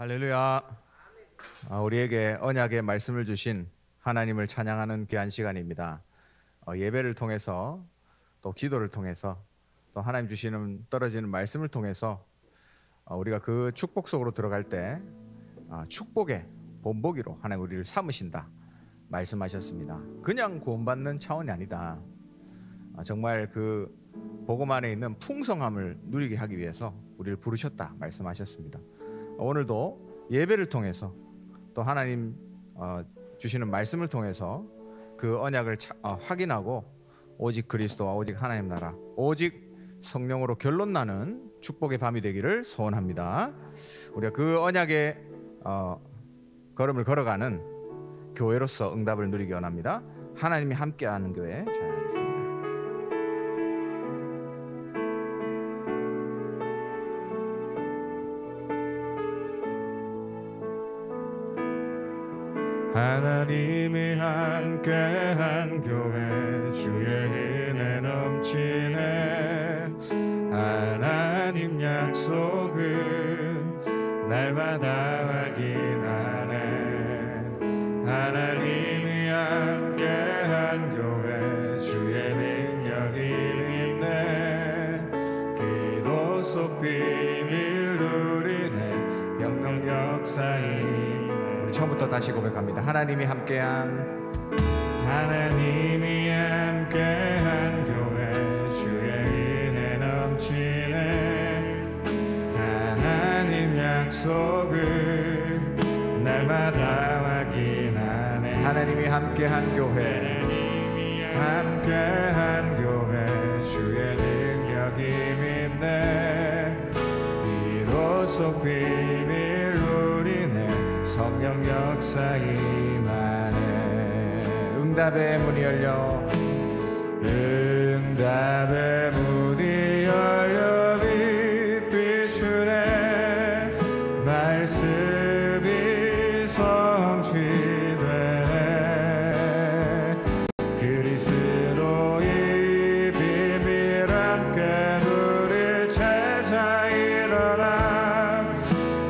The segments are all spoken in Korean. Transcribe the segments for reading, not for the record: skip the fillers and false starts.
할렐루야. 우리에게 언약의 말씀을 주신 하나님을 찬양하는 귀한 시간입니다. 예배를 통해서 또 기도를 통해서 또 하나님 주시는 떨어지는 말씀을 통해서 우리가 그 축복 속으로 들어갈 때 축복의 본보기로 하나님 우리를 삼으신다 말씀하셨습니다. 그냥 구원받는 차원이 아니다. 정말 그 복음 안에 있는 풍성함을 누리게 하기 위해서 우리를 부르셨다 말씀하셨습니다. 오늘도 예배를 통해서 또 하나님 주시는 말씀을 통해서 그 언약을 확인하고 오직 그리스도와 오직 하나님 나라 오직 성령으로 결론나는 축복의 밤이 되기를 소원합니다. 우리가 그 언약의 걸음을 걸어가는 교회로서 응답을 누리기 원합니다. 하나님이 함께하는 교회 찬양하겠습니다. 하나님이 함께한 교회 주의 은혜 넘치네. 하나님 약속을 날마다 확인하네. 하나님이 함께한 교회 주의 능력이 있네. 기도 속 비밀 누리네. 영능 역사인 처음부터 다시 고백합니다. 하나님이 함께한 교회 주의 은혜 넘치네. 하나님 약속을 날마다 확인하네. 하나님이 함께한 교회 주의 능력이 믿네. 기도 속 비밀 누리네. 성령 역사 임하네. 응답의 문이 열려 응답의 문이 열려 빛 비추네. 말씀이 성취되네. 그리스도의 비밀 함께 누릴 제자 일어나.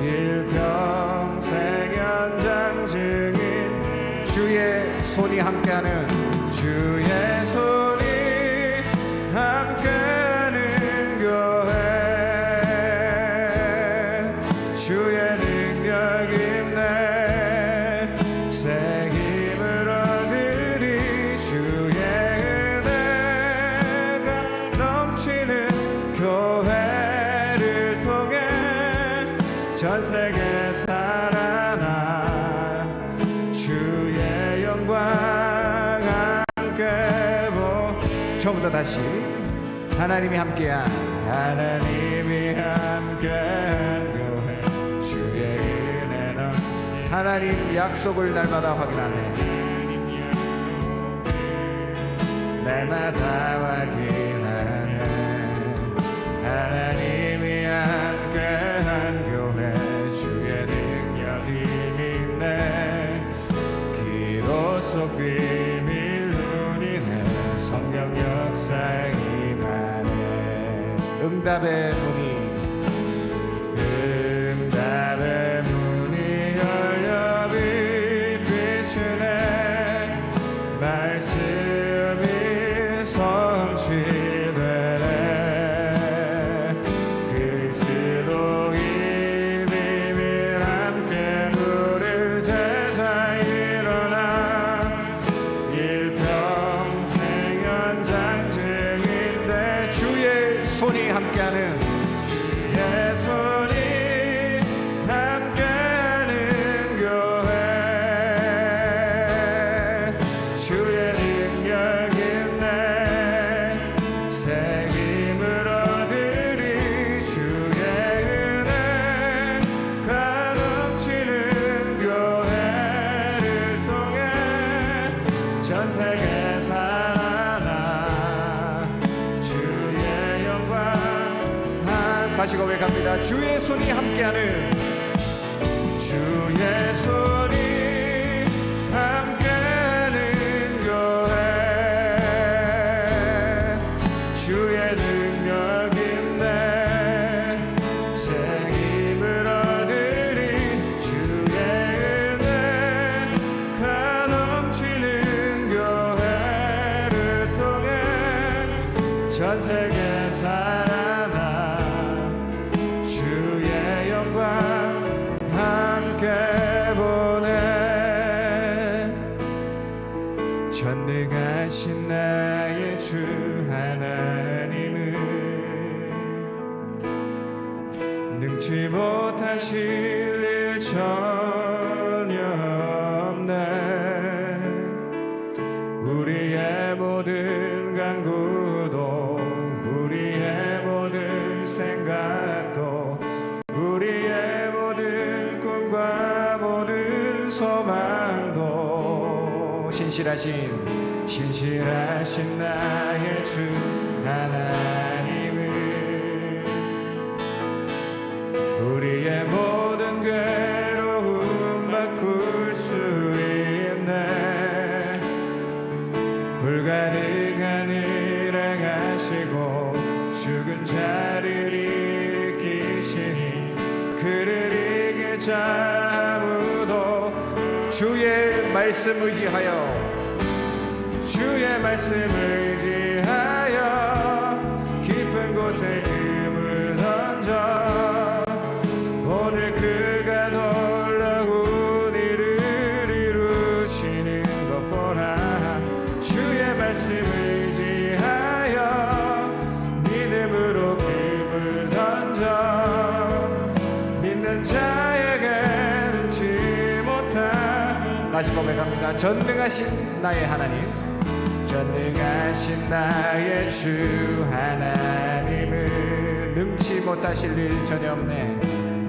일평생 현장 증인 주의 손이 함께하는 주의 손이 함께하는 교회. 주의 능력 있네. 새 힘을 얻으리. 주의 은혜가 넘치는 교회를 통해 전 세계 살아나 주의 영광 함께 처음부터 다시 하나님이 함께한 교회 주의 은혜는 하나님 약속을 날마다 확인하네. 날마다 확인하네. 하나님이 함께한 교회 주의 능력이 믿네. 기도 속 비밀 누리네. 성령 역사 임하네. 응답의 문이 열려 빛 비추네. 말씀이 성취되네. 그리스도의 비밀 함께 누릴 제자 일어나. 일평생 현장 증인데 주의 손이 함께하는 주의 손이 함께하는 교회. 주의 능력 있네. 새 힘을 얻으리. 주의 은혜가 넘치는 교회를 통해 전 세계 살아나 주의 영광. 다시 고백합니다. 주의 손이 함께하는 주의 손이 함께하는 교회. 주의 능력 있네. 새 힘을 얻으리. 전혀 없네. 우리의 모든 간구도 우리의 모든 생각도 우리의 모든 꿈과 모든 소망도 신실하신 나의 주 하나님은 우리의 모든 괴로움 바꿀 수 있네. 불가능한 일 행하시고 죽은 자를 일으키시니 그를 이길 자 아무도. 주의 말씀 의지하여 주의 말씀 의지하여 깊은 곳에 금을 던져 오늘 그가 놀라운 일을 이루시는 것 보라. 주의 말씀 의지하여 믿음으로 금을 던져 믿는 자에게 능치 못한. 다시 고백합니다. 전능하신 나의 하나님, 전능하신 나의 주 하나님은 능치 못하실 일 전혀 없네.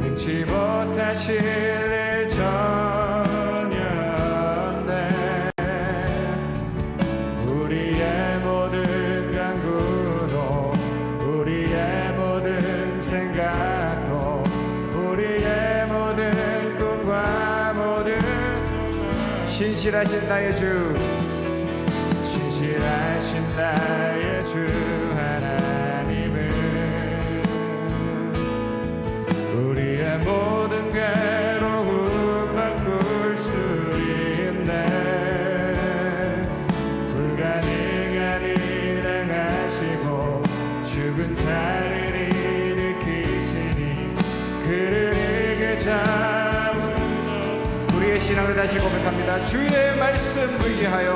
능치 못하실 일 전혀 없네. 우리의 모든 간구도 우리의 모든 생각도 우리의 모든 꿈과 모든. 신실하신 나의 주, 신실하신 나의 주 하나님은 우리의 모든 괴로움 바꿀 수 있네. 불가능한 일 행하시고 죽은 자를 일으키시니 그를 이길 자. 우리의 신앙을 다시 고백합니다. 주의 말씀 의지하여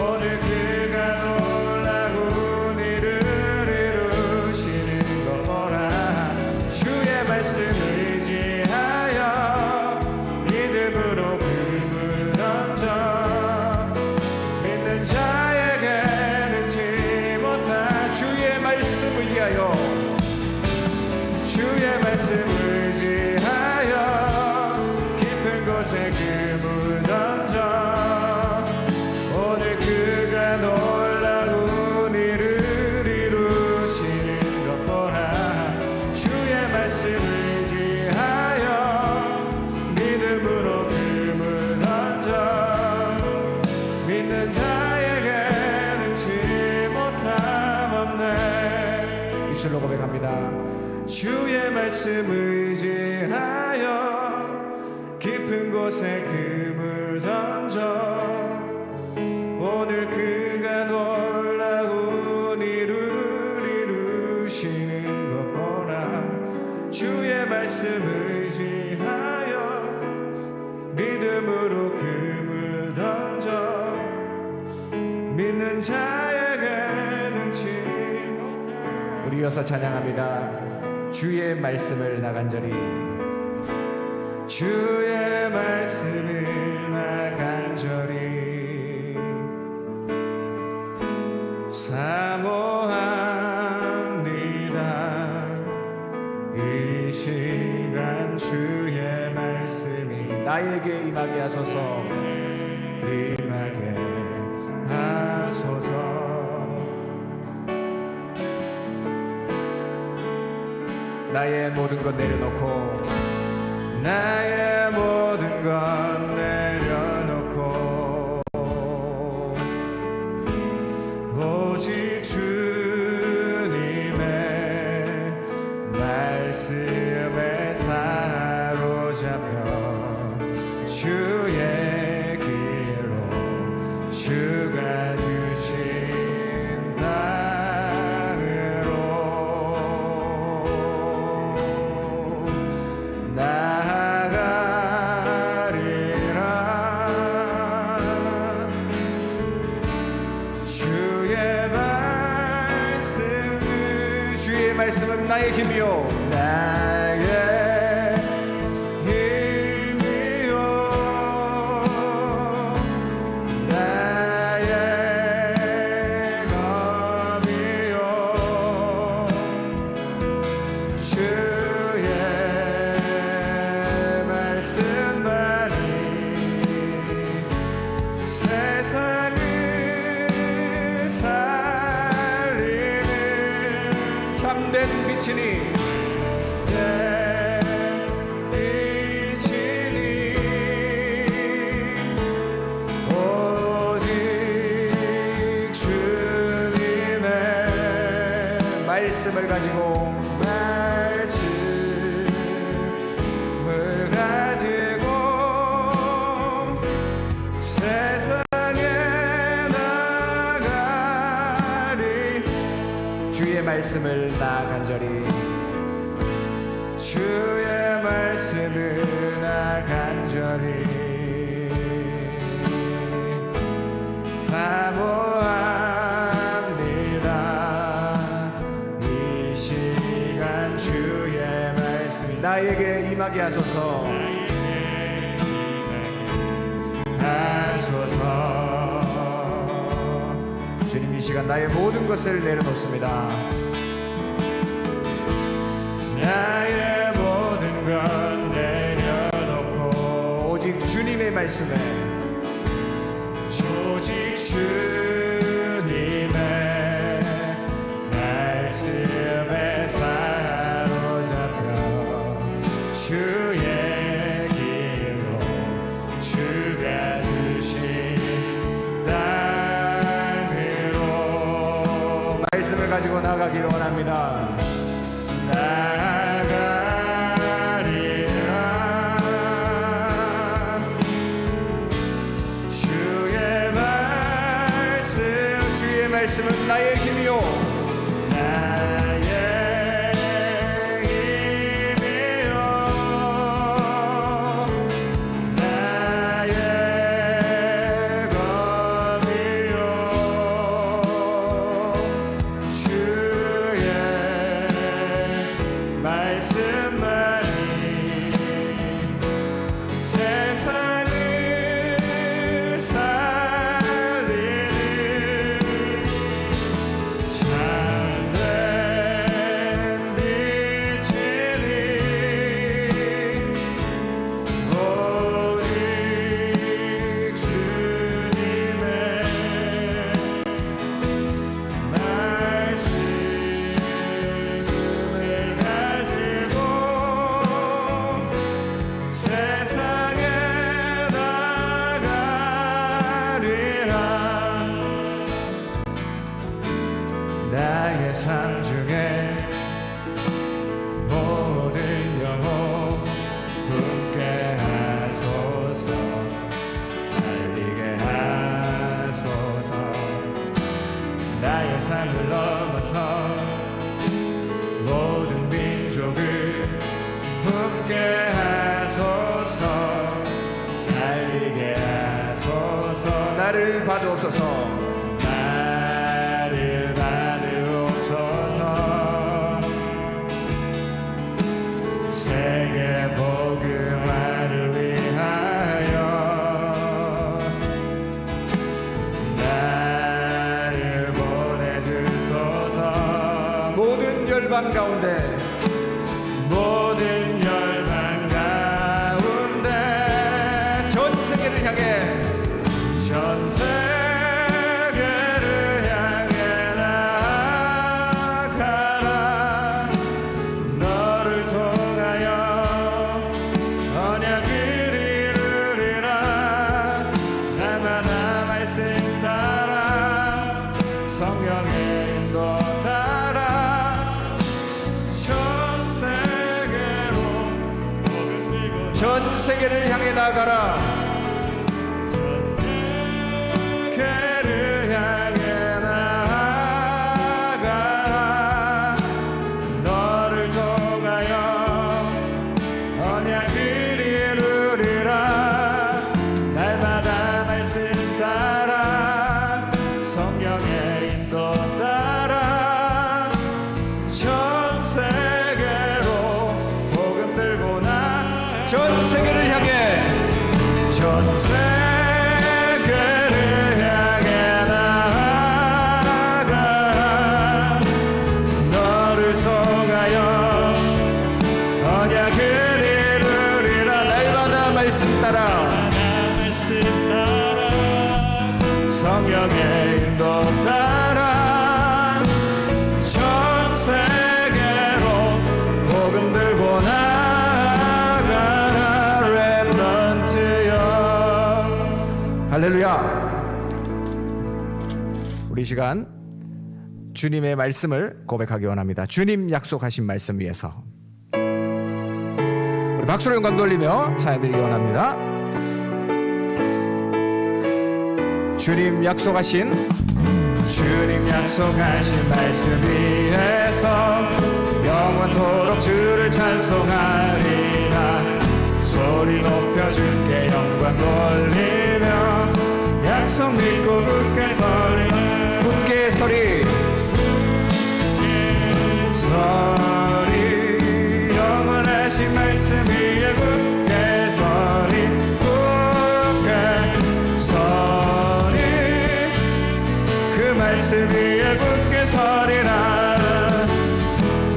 오늘 그가 놀라운 일을 이루시는 것 보라. 주의 말씀 의지하여 믿음으로 금을 던져 믿는 자에게 능치 못한. 주의 말씀 의지하여 주의 말씀 의지하여 깊은 곳에 금을 던져 오늘 그가 놀라운 일을 이루시는 것 보라. 주의 말씀 의지하여 믿음으로 금을 던져 믿는 자에게 능치 못함 없네. 입술로 고백합니다. 주의 말씀 의지하여 깊은 곳에 금을 던져 오늘 그가 놀라운 일을 이루시는 것 보라. 주의 말씀 의지하여 믿음으로 금을 던져 믿는 자에게 능치 못한. 우리 이어서 찬양합니다. 주의 말씀을 나간절히 주의 말씀을 나간절히 사모합니다. 이 시간 주의 말씀이 나에게 임하게 하소서. 임하게 하소서. 나의 모든 것 내려놓고 나의 모든 것 내려놓고 오직 주님의 말씀에 사로잡혀 주의 길로 주가 주신 땅으로 나아가리라. 주의 말 말씀은 나의 힘이요 나의 힘이요 나의 검이요 주의 말씀만이 세상을 살리는 참된 빛이니 오직 주님의 말씀을 가지고 말씀을 가지고 세상에 나가리 주의 말씀을 나 간절히 주의 말씀을 나 간절히 사모합니다. 이 시간 주의 말씀이 나에게 임하게 하소서. 하소서. 주님 이 시간 나의 모든 것을 내려놓습니다. 나의 모든 것 내려놓고 오직 주님의 말씀에 오직 주님의 말씀에 사로잡혀 주의 길로 주가 주신 땅으로 말씀을 가지고 나가기를 원합니다. 나가리라. 주의 말씀은 나의 힘이요 나의 힘이요 나의 검이요 주의 말씀만이 세상을 살리는 참된 빛이니 오직 주님의 말씀을 가지고 세상에 나가리라. 나의 삶 중에 모든 영혼 붙게 하소서 살리게 하소서. 나의 삶을 넘어서 모든 민족을 붙게 하소서 살리게 하소서. 나를 받으옵소서. 나를 받으옵소서. 세계 복음화를 위하여 나를 보내주소서. 모든 열방 가운데 모든 열방 가운데 전 세계를 향해 전 세계를 향해 나아가라. 너를 통하여 언약을 이루리라. 날마다 말씀 따라 성령의 인도 따라 전 세계로 전 세계를 향해 나아가라. 세계를 향해 나아가라. 너를 통하여 언약을 이루리라. 날마다 말씀 따라 성령의 인도 따라 전 전 세계를 향해 나아가 너를 통하여 언약을 이루리라. 날마다 말씀 따라 성령의 인도 따라 전 세계로 복음 들고 나아가라. 렘넌트여. 할렐루야. 우리 이 시간 주님의 말씀을 고백하기 원합니다. 주님 약속하신 말씀 위에서 우리 박수로 영광 돌리며 찬양드리기 원합니다. 주님 약속하신 말씀 위에서 영원토록 주를 찬송하리라. 소리 높여 주께 영광 돌리며 약속 믿고 굳게 서리. 굳게 서리 서리 영원하신 말씀 위에 굳게 서리. 굳게 서리 그 말씀 위에 굳게 서리라.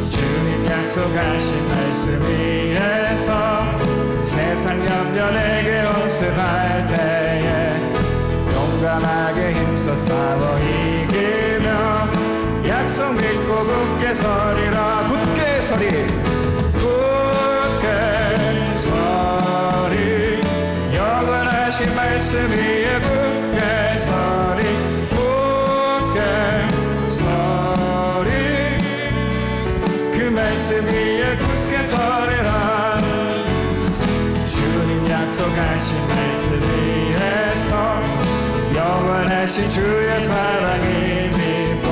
주님 약속하신 말씀 위에서 세상 염려 내게 없음할 때에 용감하게 힘써 싸워 이기며 약속 믿고 굳게 서리라. 굳게 서리 굳게 서리 영원하신 말씀 위에 굳게 서리. 굳게 서리 그 말씀 위에 굳게 서리라. 주님 약속하신 말씀 위에서 영원하신 주의 사랑이 믿고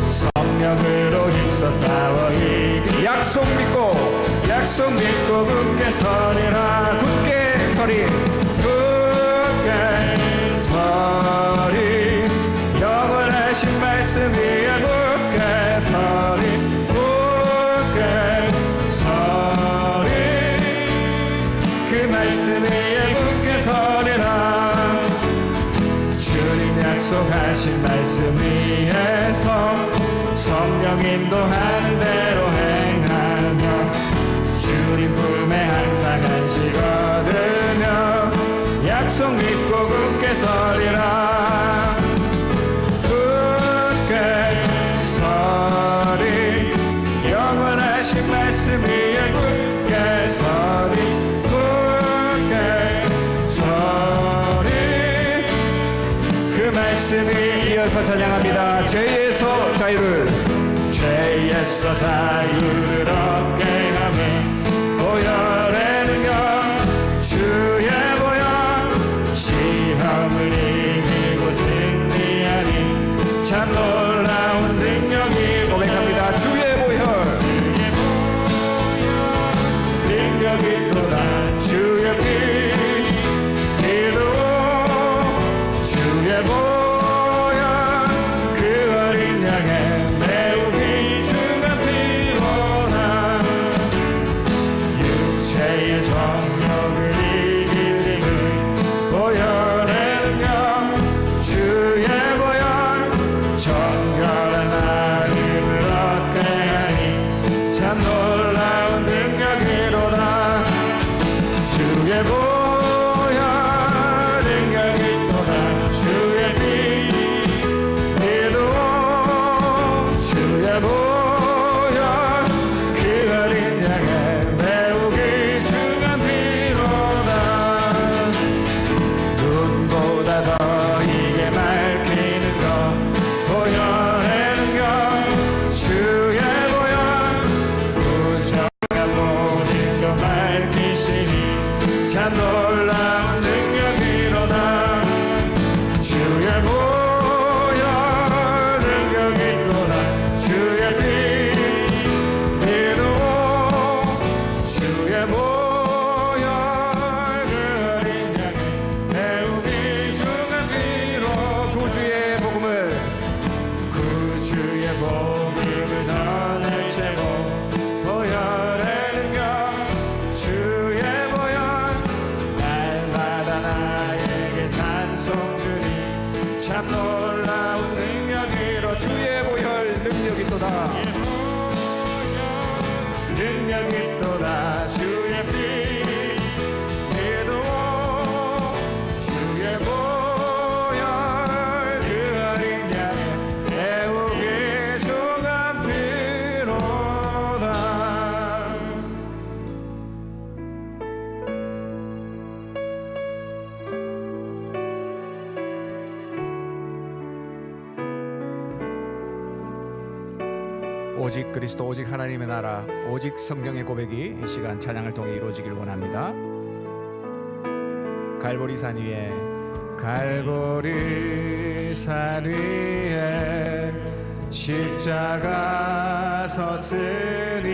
성령으로 힘써 싸워 이기. 약속 믿고 굳게 서리라. 굳게 서리 굳게 서리 영원하신 말씀 위에 굳게 서리. 굳게 서리 그 말씀 위에 굳게 서리라. 주님 약속하신 말씀 위에서 성령 인도하는 대로 행하며 주님 품에 항상 안식 얻으며 약속 믿고 굳게 서리라. 굳게 서리 영원하신 말씀 위에 굳게 서리. 굳게 서리 그 말씀이 이어서 찬양합니다. 죄에서 자유를 얻게 하며 보혈의 능력 주의 보혈 시험을 이기고 승리하니 참 놀라운 능력이 고백합니다. 주의 보혈 능력이 또다. 주의 피 기도 주의 보혈 그 어린 양의 매우 귀중한 피로나. 육체의 정욕을 이기는 보혈의 능력 주의 보혈 정결한 마음을 얻게 하니 참 놀라운 능력이로다. 주의 보혈 능력이 또다. 주의 피 기도 주의 보혈 그 어린 양의 매우 귀중한 피로다. 눈보다 더 이게 맑히는 것 보혈의 능력 주의 보혈 부정한 모든 것 밝히시니 참 놀라운 능력이로다. 주의 보혈 능력이 또다. 주의 피 믿어 주의 보혈 그 어린 양의 매우 귀중한 피로 구주의 복음을 전할 채고 보혈의 능력 주의 보혈 날마다 날 있도다. 능력 있도다. 주의 피 기도 주의 보혈 그 어린 양의 애우게 종한 피로다. 오직 그리스도, 오직 하나님의 나라, 오직 성령의 고백이 이 시간 찬양을 통해 이루어지길 원합니다. 갈보리산 위에, 갈보리산 위에 십자가 섰으니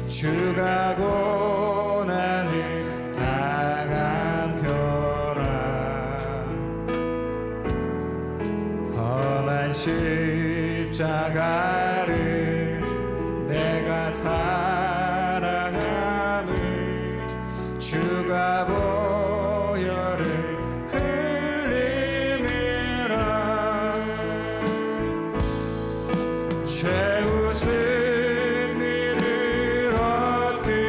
주가 고난을 당한 표라. 험한 십자가를 내가 사랑함을 주가 보혈을 흘림이라. 최후 승리를 얻기까지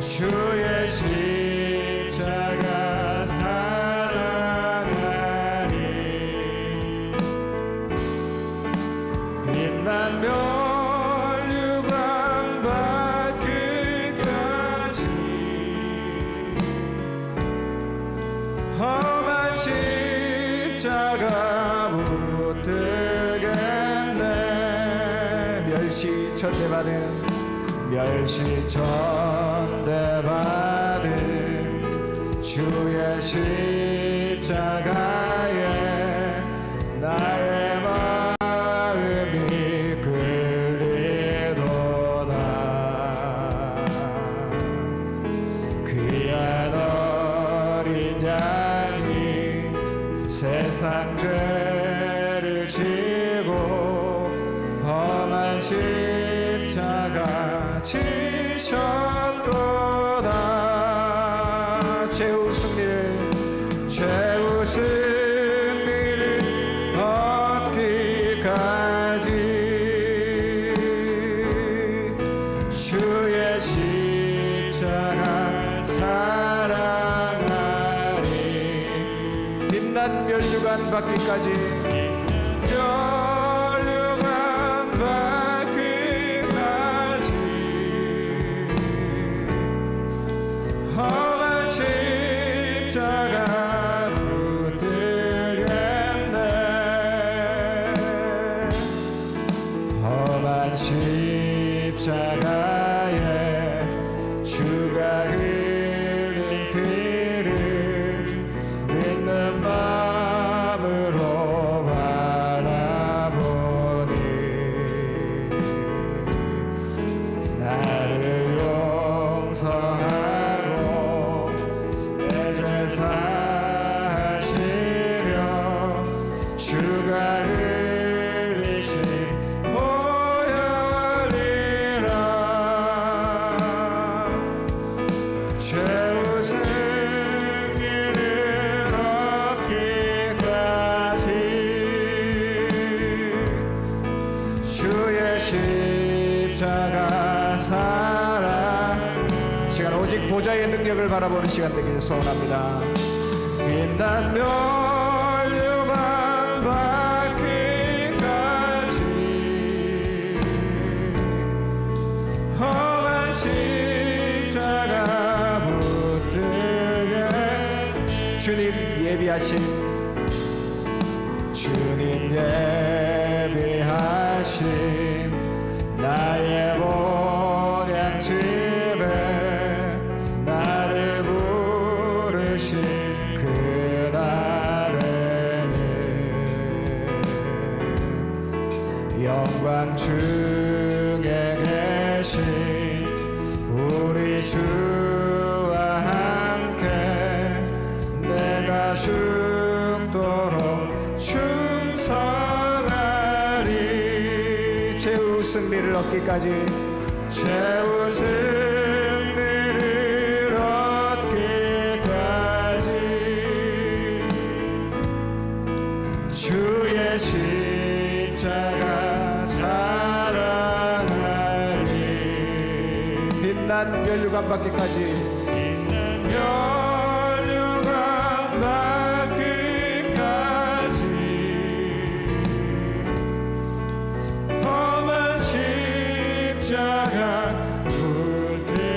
주의 십자가 사랑하니 빛난 멸류관 받기까지 험한 십자가 붙들겠네. 멸시 천대받은 주의 십자가에 나의 마음이 끌리도다. 귀한 어린 양이 세상 죄를 지고 험한 십자가 지셨도다. 최후 승리를 얻기까지 주의 십자가 사랑하니 빛난 멸류관 받기까지 멸류관 받기까지 험한 십자가 붙들겠네. 험한 십자가에 주가 흘린 피를 믿는 마음으로 바라보니 나를 용서하고 내 죄 사하시려 주가 흘리신 보혈이라. 최후 승리를 얻기까지 주의 십자가 사랑. 시간 오직 보좌의 능력을 바라보는 시간 되기를 소원합니다. 빛난 멸류관 받기까지 험한 십자가 붙들게 주님 예비하신 나의 본향집에 나를 부르신 그날에는 영광 중에 계신 우리 주와 함께 내가 죽도록 충성하리. 최후 승리를 얻기까지 최후 승리를 얻기까지 주의 십자가 사랑하리. 빛난 면류관 받기까지 빛난 면류관 받기까지 험한 십자가 붙들겠네.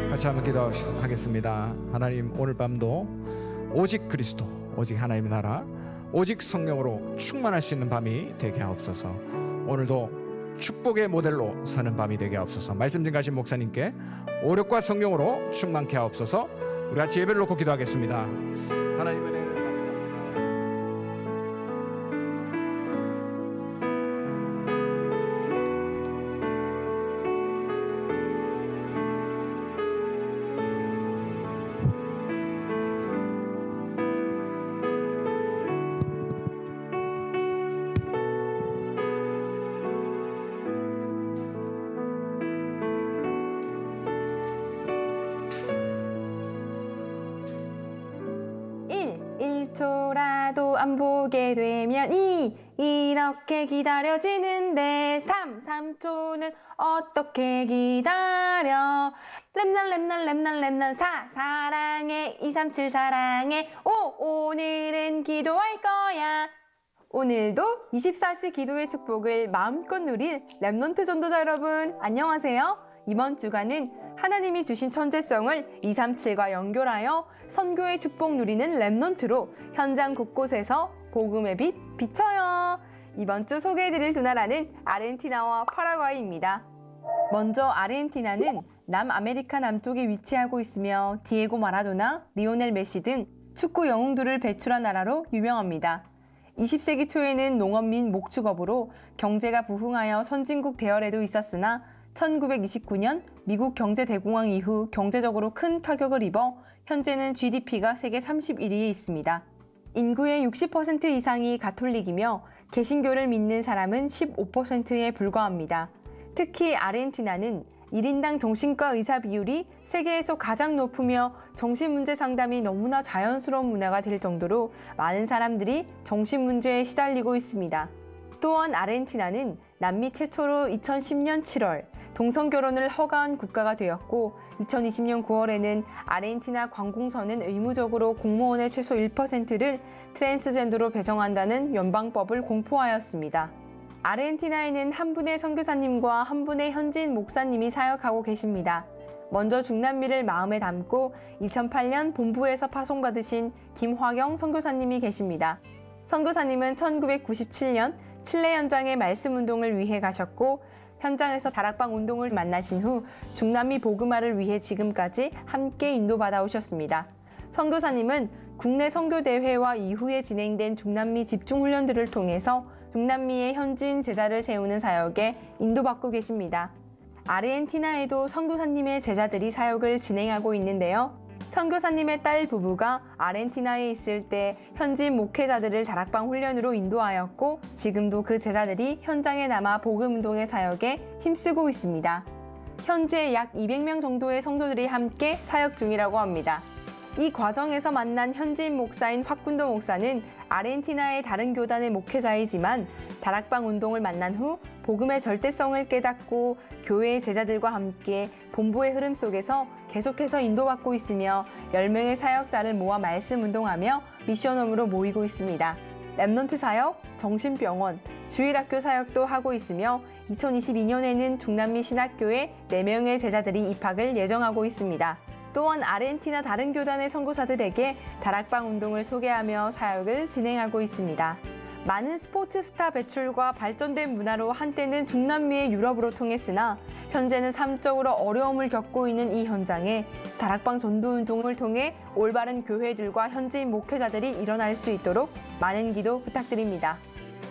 같이 한번 기도하겠습니다. 하나님, 오늘 밤도 오직 그리스도, 오직 하나님의 나라, 오직 성령으로 충만할 수 있는 밤이 되게 하옵소서. 오늘도 축복의 모델로 서는 밤이 되게 하옵소서. 말씀 증가하신 목사님께 오력과 성령으로 충만케 하옵소서. 우리 같이 예배를 놓고 기도하겠습니다. 하나님의 은혜를 초라도 안 보게 되면 이렇게 기다려지는데 3초는 어떻게 기다려. 랩날 4 사랑해 237 사랑해 5 오늘은 기도할 거야. 오늘도 24시 기도의 축복을 마음껏 누릴 랩넌트 전도자 여러분, 안녕하세요. 이번 주간은 하나님이 주신 천재성을 237과 연결하여 선교의 축복 누리는 랩넌트로 현장 곳곳에서 복음의 빛 비춰요. 이번 주 소개해드릴 두 나라는 아르헨티나와 파라과이입니다. 먼저 아르헨티나는 남아메리카 남쪽에 위치하고 있으며 디에고 마라도나, 리오넬 메시 등 축구 영웅들을 배출한 나라로 유명합니다. 20세기 초에는 농업 및 목축업으로 경제가 부흥하여 선진국 대열에도 있었으나 1929년 미국 경제대공황 이후 경제적으로 큰 타격을 입어 현재는 GDP가 세계 31위에 있습니다. 인구의 60% 이상이 가톨릭이며 개신교를 믿는 사람은 15%에 불과합니다. 특히 아르헨티나는 1인당 정신과 의사 비율이 세계에서 가장 높으며 정신문제 상담이 너무나 자연스러운 문화가 될 정도로 많은 사람들이 정신문제에 시달리고 있습니다. 또한 아르헨티나는 남미 최초로 2010년 7월 동성결혼을 허가한 국가가 되었고 2020년 9월에는 아르헨티나 관공서는 의무적으로 공무원의 최소 1%를 트랜스젠더로 배정한다는 연방법을 공포하였습니다. 아르헨티나에는 한 분의 선교사님과 한 분의 현지인 목사님이 사역하고 계십니다. 먼저 중남미를 마음에 담고 2008년 본부에서 파송받으신 김화경 선교사님이 계십니다. 선교사님은 1997년 칠레 현장에 말씀 운동을 위해 가셨고 현장에서 다락방 운동을 만나신 후 중남미 복음화를 위해 지금까지 함께 인도받아 오셨습니다. 선교사님은 국내 선교대회와 이후에 진행된 중남미 집중훈련들을 통해서 중남미의 현지인 제자를 세우는 사역에 인도받고 계십니다. 아르헨티나에도 선교사님의 제자들이 사역을 진행하고 있는데요. 선교사님의 딸 부부가 아르헨티나에 있을 때 현지 목회자들을 다락방 훈련으로 인도하였고 지금도 그 제자들이 현장에 남아 복음운동의 사역에 힘쓰고 있습니다. 현재 약 200명 정도의 성도들이 함께 사역 중이라고 합니다. 이 과정에서 만난 현지인 목사인 확군도 목사는 아르헨티나의 다른 교단의 목회자이지만 다락방 운동을 만난 후 복음의 절대성을 깨닫고 교회의 제자들과 함께 본부의 흐름 속에서 계속해서 인도받고 있으며 10명의 사역자를 모아 말씀 운동하며 미션홈으로 모이고 있습니다. 랩넌트 사역, 정신병원, 주일학교 사역도 하고 있으며 2022년에는 중남미 신학교에 4명의 제자들이 입학을 예정하고 있습니다. 또한 아르헨티나 다른 교단의 선교사들에게 다락방 운동을 소개하며 사역을 진행하고 있습니다. 많은 스포츠 스타 배출과 발전된 문화로 한때는 중남미의 유럽으로 통했으나 현재는 삶적으로 어려움을 겪고 있는 이 현장에 다락방 전도 운동을 통해 올바른 교회들과 현지인 목회자들이 일어날 수 있도록 많은 기도 부탁드립니다.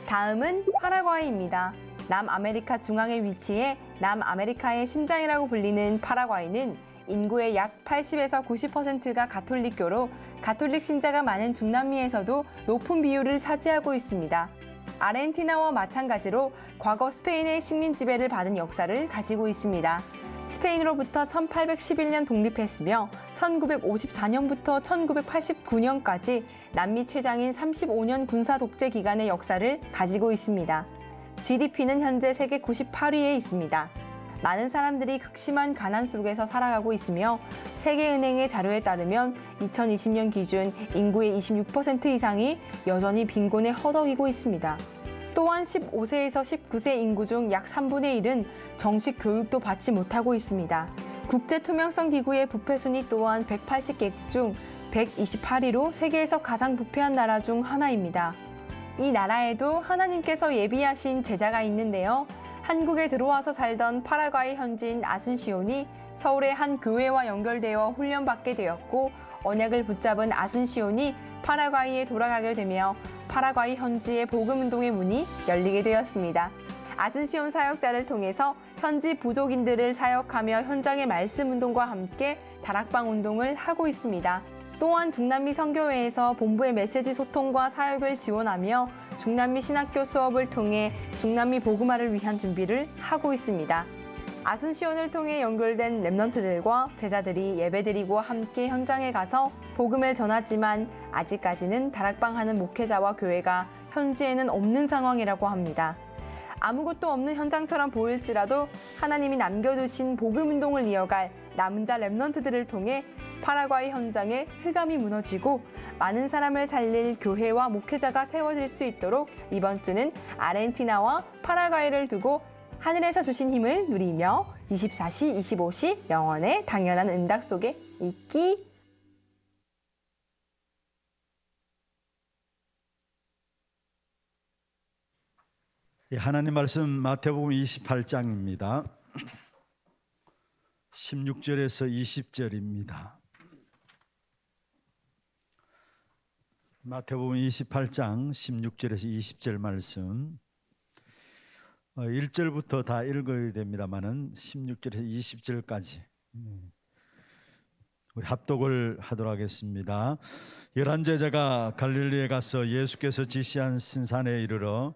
다음은 파라과이입니다. 남아메리카 중앙에 위치해 남아메리카의 심장이라고 불리는 파라과이는 인구의 약 80에서 90%가 가톨릭교로 가톨릭 신자가 많은 중남미에서도 높은 비율을 차지하고 있습니다. 아르헨티나와 마찬가지로 과거 스페인의 식민 지배를 받은 역사를 가지고 있습니다. 스페인으로부터 1811년 독립했으며 1954년부터 1989년까지 남미 최장인 35년 군사 독재 기간의 역사를 가지고 있습니다. GDP는 현재 세계 98위에 있습니다. 많은 사람들이 극심한 가난 속에서 살아가고 있으며 세계은행의 자료에 따르면 2020년 기준 인구의 26% 이상이 여전히 빈곤에 허덕이고 있습니다. 또한 15세에서 19세 인구 중 약 3분의 1은 정식 교육도 받지 못하고 있습니다. 국제투명성기구의 부패순위 또한 180개 중 128위로 세계에서 가장 부패한 나라 중 하나입니다. 이 나라에도 하나님께서 예비하신 제자가 있는데요. 한국에 들어와서 살던 파라과이 현지인 아순시온이 서울의 한 교회와 연결되어 훈련받게 되었고 언약을 붙잡은 아순시온이 파라과이에 돌아가게 되며 파라과이 현지의 복음운동의 문이 열리게 되었습니다. 아순시온 사역자를 통해서 현지 부족인들을 사역하며 현장의 말씀운동과 함께 다락방 운동을 하고 있습니다. 또한 중남미 선교회에서 본부의 메시지 소통과 사역을 지원하며 중남미 신학교 수업을 통해 중남미 복음화를 위한 준비를 하고 있습니다. 아순시온을 통해 연결된 렘넌트들과 제자들이 예배드리고 함께 현장에 가서 복음을 전하지만 아직까지는 다락방하는 목회자와 교회가 현지에는 없는 상황이라고 합니다. 아무것도 없는 현장처럼 보일지라도 하나님이 남겨두신 복음운동을 이어갈 남은 자 렘넌트들을 통해 파라과이 현장에 흑암이 무너지고 많은 사람을 살릴 교회와 목회자가 세워질 수 있도록 이번 주는 아르헨티나와 파라과이를 두고 하늘에서 주신 힘을 누리며 24시, 25시 영원의 당연한 응답 속에 있기. 하나님 말씀 마태복음 28장입니다. 16절에서 20절입니다. 마태복음 28장 16절에서 20절 말씀 1절부터 다 읽어야 됩니다만은 16절에서 20절까지 우리 합독을 하도록 하겠습니다. 11제자가 갈릴리에 가서 예수께서 지시한 신산에 이르러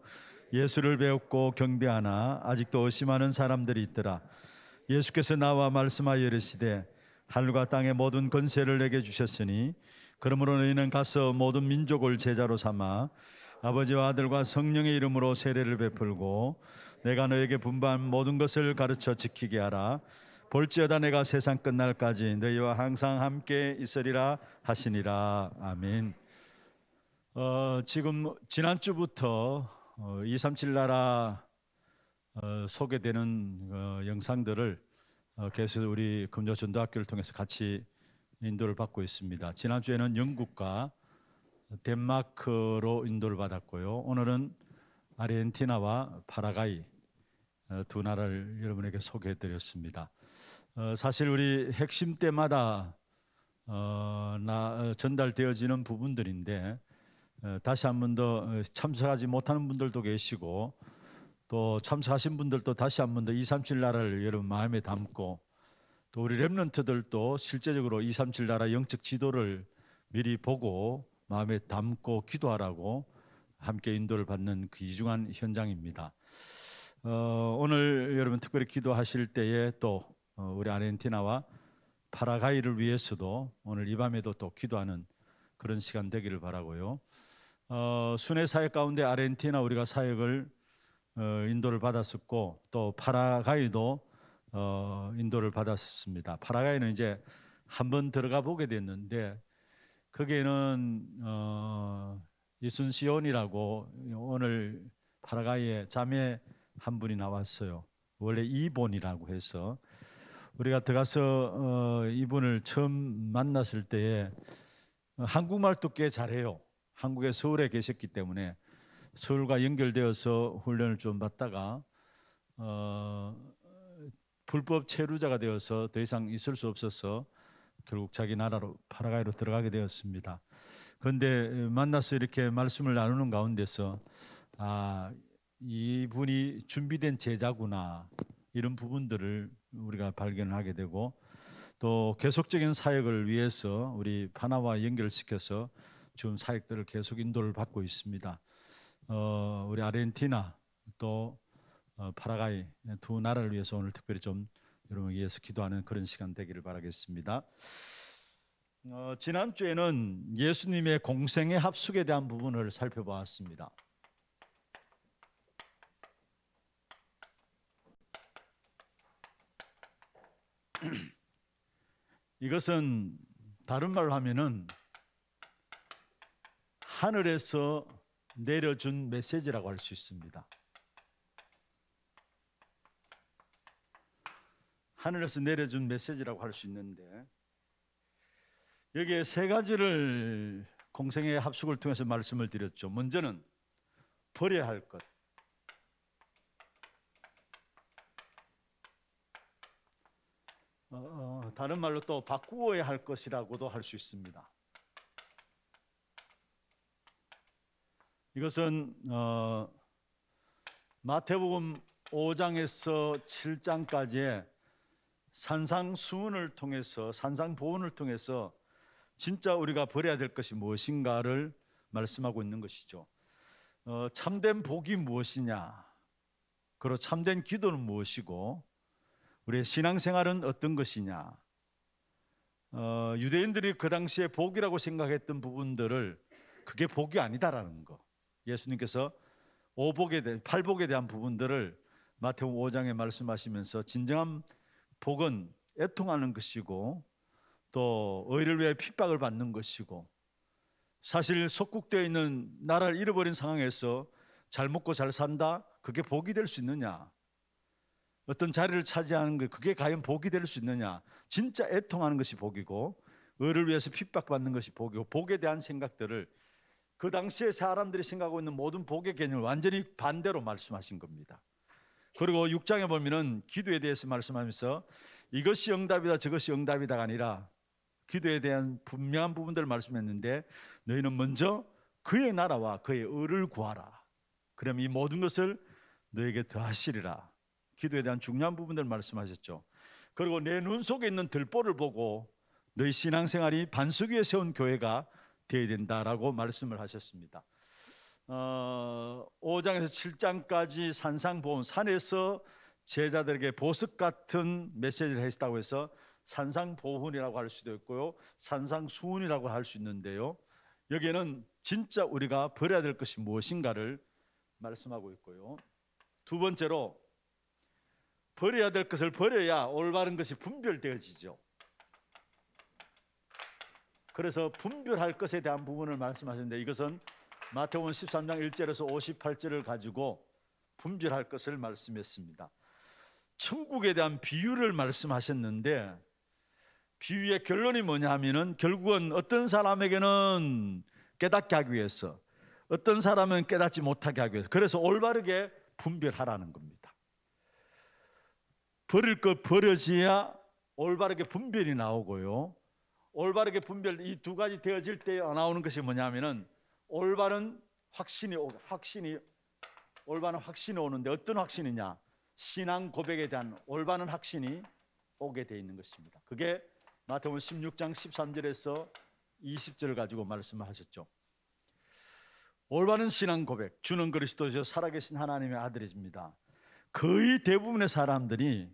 예수를 배웠고 경배하나 아직도 의심하는 사람들이 있더라. 예수께서 나와 말씀하여 이르시되 하늘과 땅의 모든 권세를 내게 주셨으니 그러므로 너희는 가서 모든 민족을 제자로 삼아 아버지와 아들과 성령의 이름으로 세례를 베풀고 내가 너에게 분부한 모든 것을 가르쳐 지키게 하라. 볼지어다 내가 세상 끝날까지 너희와 항상 함께 있으리라 하시니라. 아멘. 지금 지난주부터 237 나라 소개되는 영상들을 계속 우리 금요전도학교를 통해서 같이 인도를 받고 있습니다. 지난주에는 영국과 덴마크로 인도를 받았고요. 오늘은 아르헨티나와 파라과이 두 나라를 여러분에게 소개해드렸습니다. 사실 우리 핵심 때마다 전달되어지는 부분들인데 다시 한 번 더 참석하지 못하는 분들도 계시고 또 참석하신 분들도 다시 한 번 더 237 나라를 여러분 마음에 담고 또 우리 렘넌트들도 실제적으로 237 나라 영적 지도를 미리 보고 마음에 담고 기도하라고 함께 인도를 받는 그 이중한 현장입니다. 오늘 여러분 특별히 기도하실 때에 또 우리 아르헨티나와 파라과이를 위해서도 오늘 이 밤에도 또 기도하는 그런 시간 되기를 바라고요. 순회 사역 가운데 아르헨티나 우리가 사역을 인도를 받았었고 또 파라과이도 인도를 받았습니다. 파라과이는 이제 한번 들어가 보게 됐는데 거기에는 이순시온이라고 오늘 파라과이에 자매 한 분이 나왔어요. 원래 이본이라고 해서 우리가 들어가서 이분을 처음 만났을 때에 한국말도 꽤 잘해요. 한국에 서울에 계셨기 때문에 서울과 연결되어서 훈련을 좀 받다가 불법 체류자가 되어서 더 이상 있을 수 없어서 결국 자기 나라로 파라과이로 들어가게 되었습니다. 그런데 만나서 이렇게 말씀을 나누는 가운데서 이분이 준비된 제자구나 이런 부분들을 우리가 발견하게 되고 또 계속적인 사역을 위해서 우리 파나와 연결시켜서 지금 사역들을 계속 인도를 받고 있습니다. 우리 아르헨티나 또 파라과이 두 나라를 위해서 오늘 특별히 좀 여러분 위해서 기도하는 그런 시간 되기를 바라겠습니다. 지난주에는 예수님의 공생의 합숙에 대한 부분을 살펴보았습니다. 이것은 다른 말로 하면은 하늘에서 내려준 메시지라고 할 수 있습니다. 하늘에서 내려준 메시지라고 할 수 있는데, 여기에 세 가지를 공생의 합숙을 통해서 말씀을 드렸죠. 먼저는 버려야 할 것, 다른 말로 또 바꾸어야 할 것이라고도 할 수 있습니다. 이것은 마태복음 5장에서 7장까지의 산상수훈을 통해서, 산상보훈을 통해서 진짜 우리가 버려야 될 것이 무엇인가를 말씀하고 있는 것이죠. 참된 복이 무엇이냐, 그리고 참된 기도는 무엇이고 우리의 신앙생활은 어떤 것이냐, 유대인들이 그 당시에 복이라고 생각했던 부분들을 그게 복이 아니다라는 거, 예수님께서 팔복에 대한 부분들을 마태복음 5장에 말씀하시면서 진정한 복은 애통하는 것이고 또 의를 위해 핍박을 받는 것이고, 사실 속국되어 있는 나라를 잃어버린 상황에서 잘 먹고 잘 산다, 그게 복이 될 수 있느냐, 어떤 자리를 차지하는 것, 그게 과연 복이 될 수 있느냐, 진짜 애통하는 것이 복이고 의를 위해서 핍박받는 것이 복이고, 복에 대한 생각들을 그 당시에 사람들이 생각하고 있는 모든 복의 개념을 완전히 반대로 말씀하신 겁니다. 그리고 6장에 보면은 기도에 대해서 말씀하면서 이것이 응답이다 저것이 응답이다가 아니라 기도에 대한 분명한 부분들을 말씀했는데, 너희는 먼저 그의 나라와 그의 의를 구하라, 그럼 이 모든 것을 너에게 더하시리라. 기도에 대한 중요한 부분들을 말씀하셨죠. 그리고 내 눈 속에 있는 들보를 보고 너희 신앙생활이 반석 위에 세운 교회가 되어야 된다라고 말씀을 하셨습니다. 5장에서 7장까지 산상보훈, 산에서 제자들에게 보석 같은 메시지를 했다고 해서 산상보훈이라고 할 수도 있고요, 산상수훈이라고 할 수 있는데요, 여기에는 진짜 우리가 버려야 될 것이 무엇인가를 말씀하고 있고요. 두 번째로 버려야 될 것을 버려야 올바른 것이 분별되어지죠. 그래서 분별할 것에 대한 부분을 말씀하셨는데, 이것은 마태복음 13장 1절에서 58절을 가지고 분별할 것을 말씀했습니다. 천국에 대한 비유를 말씀하셨는데, 비유의 결론이 뭐냐 하면은 결국은 어떤 사람에게는 깨닫게 하기 위해서, 어떤 사람은 깨닫지 못하게 하기 위해서, 그래서 올바르게 분별하라는 겁니다. 버릴 것 버려져야 올바르게 분별이 나오고요, 올바르게 분별, 이 두 가지 되어질 때 나오는 것이 뭐냐면은 올바른 확신이 오는데, 어떤 확신이냐, 신앙 고백에 대한 올바른 확신이 오게 돼 있는 것입니다. 그게 마태복음 16장 13절에서 20절을 가지고 말씀하셨죠. 올바른 신앙 고백, 주는 그리스도시요 살아계신 하나님의 아들이십니다. 거의 대부분의 사람들이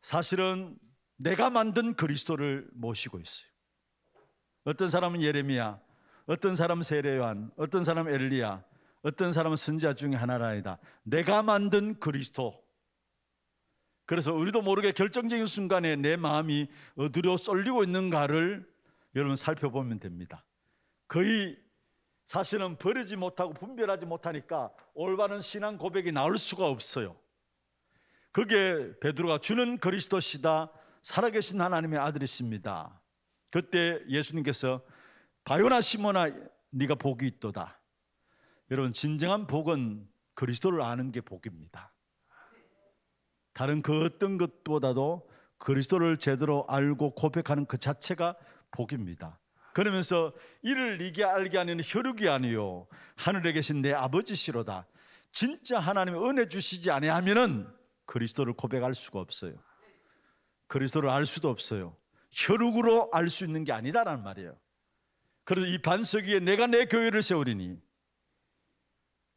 사실은 내가 만든 그리스도를 모시고 있어요. 어떤 사람은 예레미야, 어떤 사람은 세례요한, 어떤 사람은 엘리야, 어떤 사람은 선지자 중에 하나라이다. 내가 만든 그리스도. 그래서 우리도 모르게 결정적인 순간에 내 마음이 어디로 쏠리고 있는가를 여러분 살펴보면 됩니다. 거의 사실은 버리지 못하고 분별하지 못하니까 올바른 신앙 고백이 나올 수가 없어요. 그게 베드로가 주는 그리스도시다, 살아계신 하나님의 아들이십니다. 그때 예수님께서 바요나 시몬아 네가 복이 있도다. 여러분, 진정한 복은 그리스도를 아는 게 복입니다. 다른 그 어떤 것보다도 그리스도를 제대로 알고 고백하는 그 자체가 복입니다. 그러면서 이를 네게 알게 하는 혈육이 아니요 하늘에 계신 내 아버지시로다. 진짜 하나님의 은혜 주시지 아니하면은 그리스도를 고백할 수가 없어요. 그리스도를 알 수도 없어요. 혈육으로 알 수 있는 게 아니다라는 말이에요. 그래서 이 반석 위에 내가 내 교회를 세우리니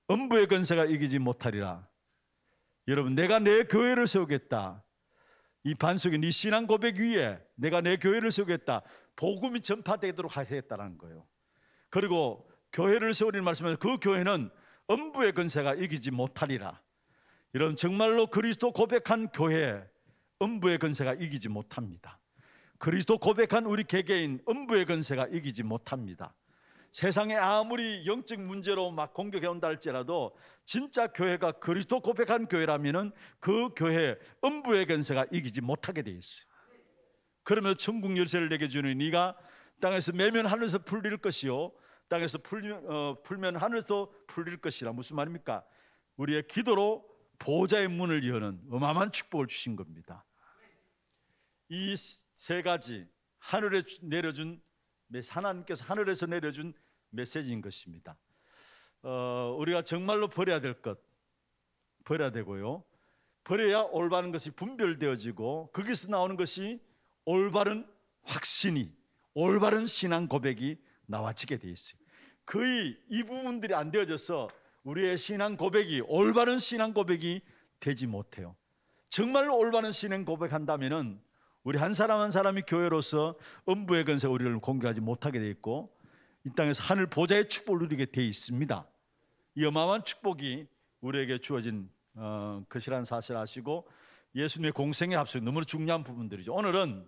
음부의 권세가 이기지 못하리라. 여러분, 내가 내 교회를 세우겠다. 이 반석이 네 신앙 고백 위에 내가 내 교회를 세우겠다. 복음이 전파되도록 하겠다는 거예요. 그리고 교회를 세우리는 말씀은 그 교회는 음부의 권세가 이기지 못하리라. 이런 정말로 그리스도 고백한 교회, 음부의 권세가 이기지 못합니다. 그리스도 고백한 우리 개개인, 음부의 권세가 이기지 못합니다. 세상에 아무리 영적 문제로 막 공격해 온다 할지라도 진짜 교회가 그리스도 고백한 교회라면은 그 교회 음부의 권세가 이기지 못하게 돼 있어요. 그러면 천국 열쇠를 내게 주는 네가 땅에서 매면 하늘에서 풀릴 것이요 땅에서 풀면 하늘에서 풀릴 것이라. 무슨 말입니까? 우리의 기도로 보좌의 문을 여는 어마어마한 축복을 주신 겁니다. 이 세 가지 하늘에 내려준, 하나님께서 하늘에서 내려준 메시지인 것입니다. 우리가 정말로 버려야 될 것 버려야 되고요, 버려야 올바른 것이 분별되어지고 거기서 나오는 것이 올바른 확신이, 올바른 신앙 고백이 나와지게 돼 있어요. 거의 이 부분들이 안 되어져서 우리의 신앙 고백이, 올바른 신앙 고백이 되지 못해요. 정말로 올바른 신앙 고백한다면은 우리 한 사람 한 사람이 교회로서 음부의 권세가 우리를 공격하지 못하게 돼 있고 이 땅에서 하늘 보좌의 축복을 누리게 돼 있습니다. 이 어마어마한 축복이 우리에게 주어진 것이라는 사실을 아시고 예수님의 공생의 합숙, 너무 중요한 부분들이죠. 오늘은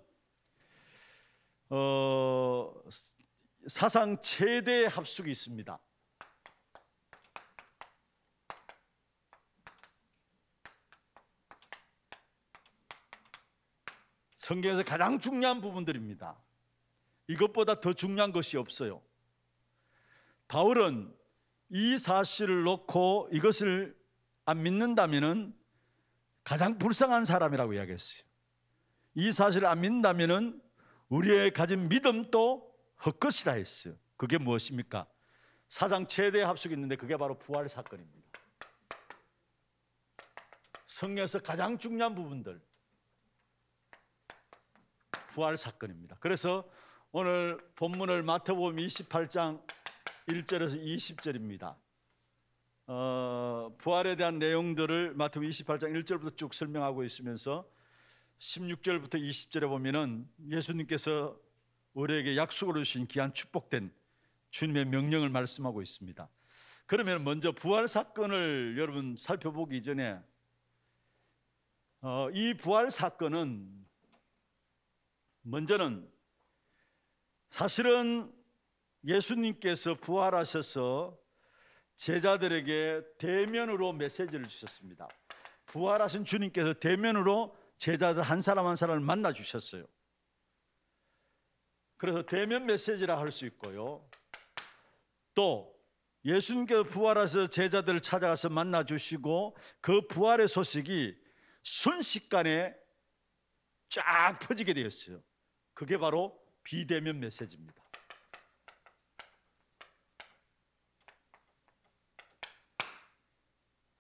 사상 최대의 합숙이 있습니다. 성경에서 가장 중요한 부분들입니다. 이것보다 더 중요한 것이 없어요. 바울은 이 사실을 놓고 이것을 안 믿는다면은 가장 불쌍한 사람이라고 이야기했어요. 이 사실을 안 믿는다면은 우리의 가진 믿음도 헛것이라 했어요. 그게 무엇입니까? 사상 최대의 합숙이 있는데 그게 바로 부활 사건입니다. 성경에서 가장 중요한 부분들, 부활 사건입니다. 그래서 오늘 본문을 마태복음 28장 1절에서 20절입니다. 부활에 대한 내용들을 마태복음 28장 1절부터 쭉 설명하고 있으면서 16절부터 20절에 보면은 예수님께서 우리에게 약속으로 주신 귀한 축복된 주님의 명령을 말씀하고 있습니다. 그러면 먼저 부활 사건을 여러분 살펴보기 전에 이 부활 사건은 먼저는 사실은 예수님께서 부활하셔서 제자들에게 대면으로 메시지를 주셨습니다. 부활하신 주님께서 대면으로 제자들 한 사람 한 사람을 만나 주셨어요. 그래서 대면 메시지라 할 수 있고요, 또 예수님께서 부활하셔서 제자들을 찾아가서 만나 주시고 그 부활의 소식이 순식간에 쫙 퍼지게 되었어요. 그게 바로 비대면 메시지입니다.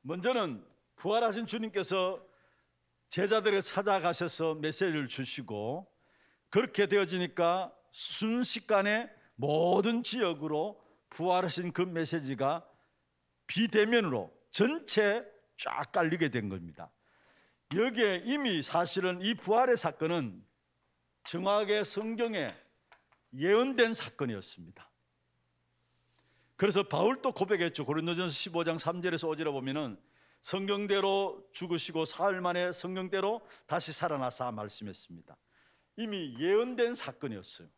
먼저는 부활하신 주님께서 제자들을 찾아가셔서 메시지를 주시고 그렇게 되어지니까 순식간에 모든 지역으로 부활하신 그 메시지가 비대면으로 전체 쫙 깔리게 된 겁니다. 여기에 이미 사실은 이 부활의 사건은 정확하게 성경에 예언된 사건이었습니다. 그래서 바울도 고백했죠. 고린도전서 15장 3절에서 5절에 보면은 성경대로 죽으시고 사흘 만에 성경대로 다시 살아나사 말씀했습니다. 이미 예언된 사건이었어요.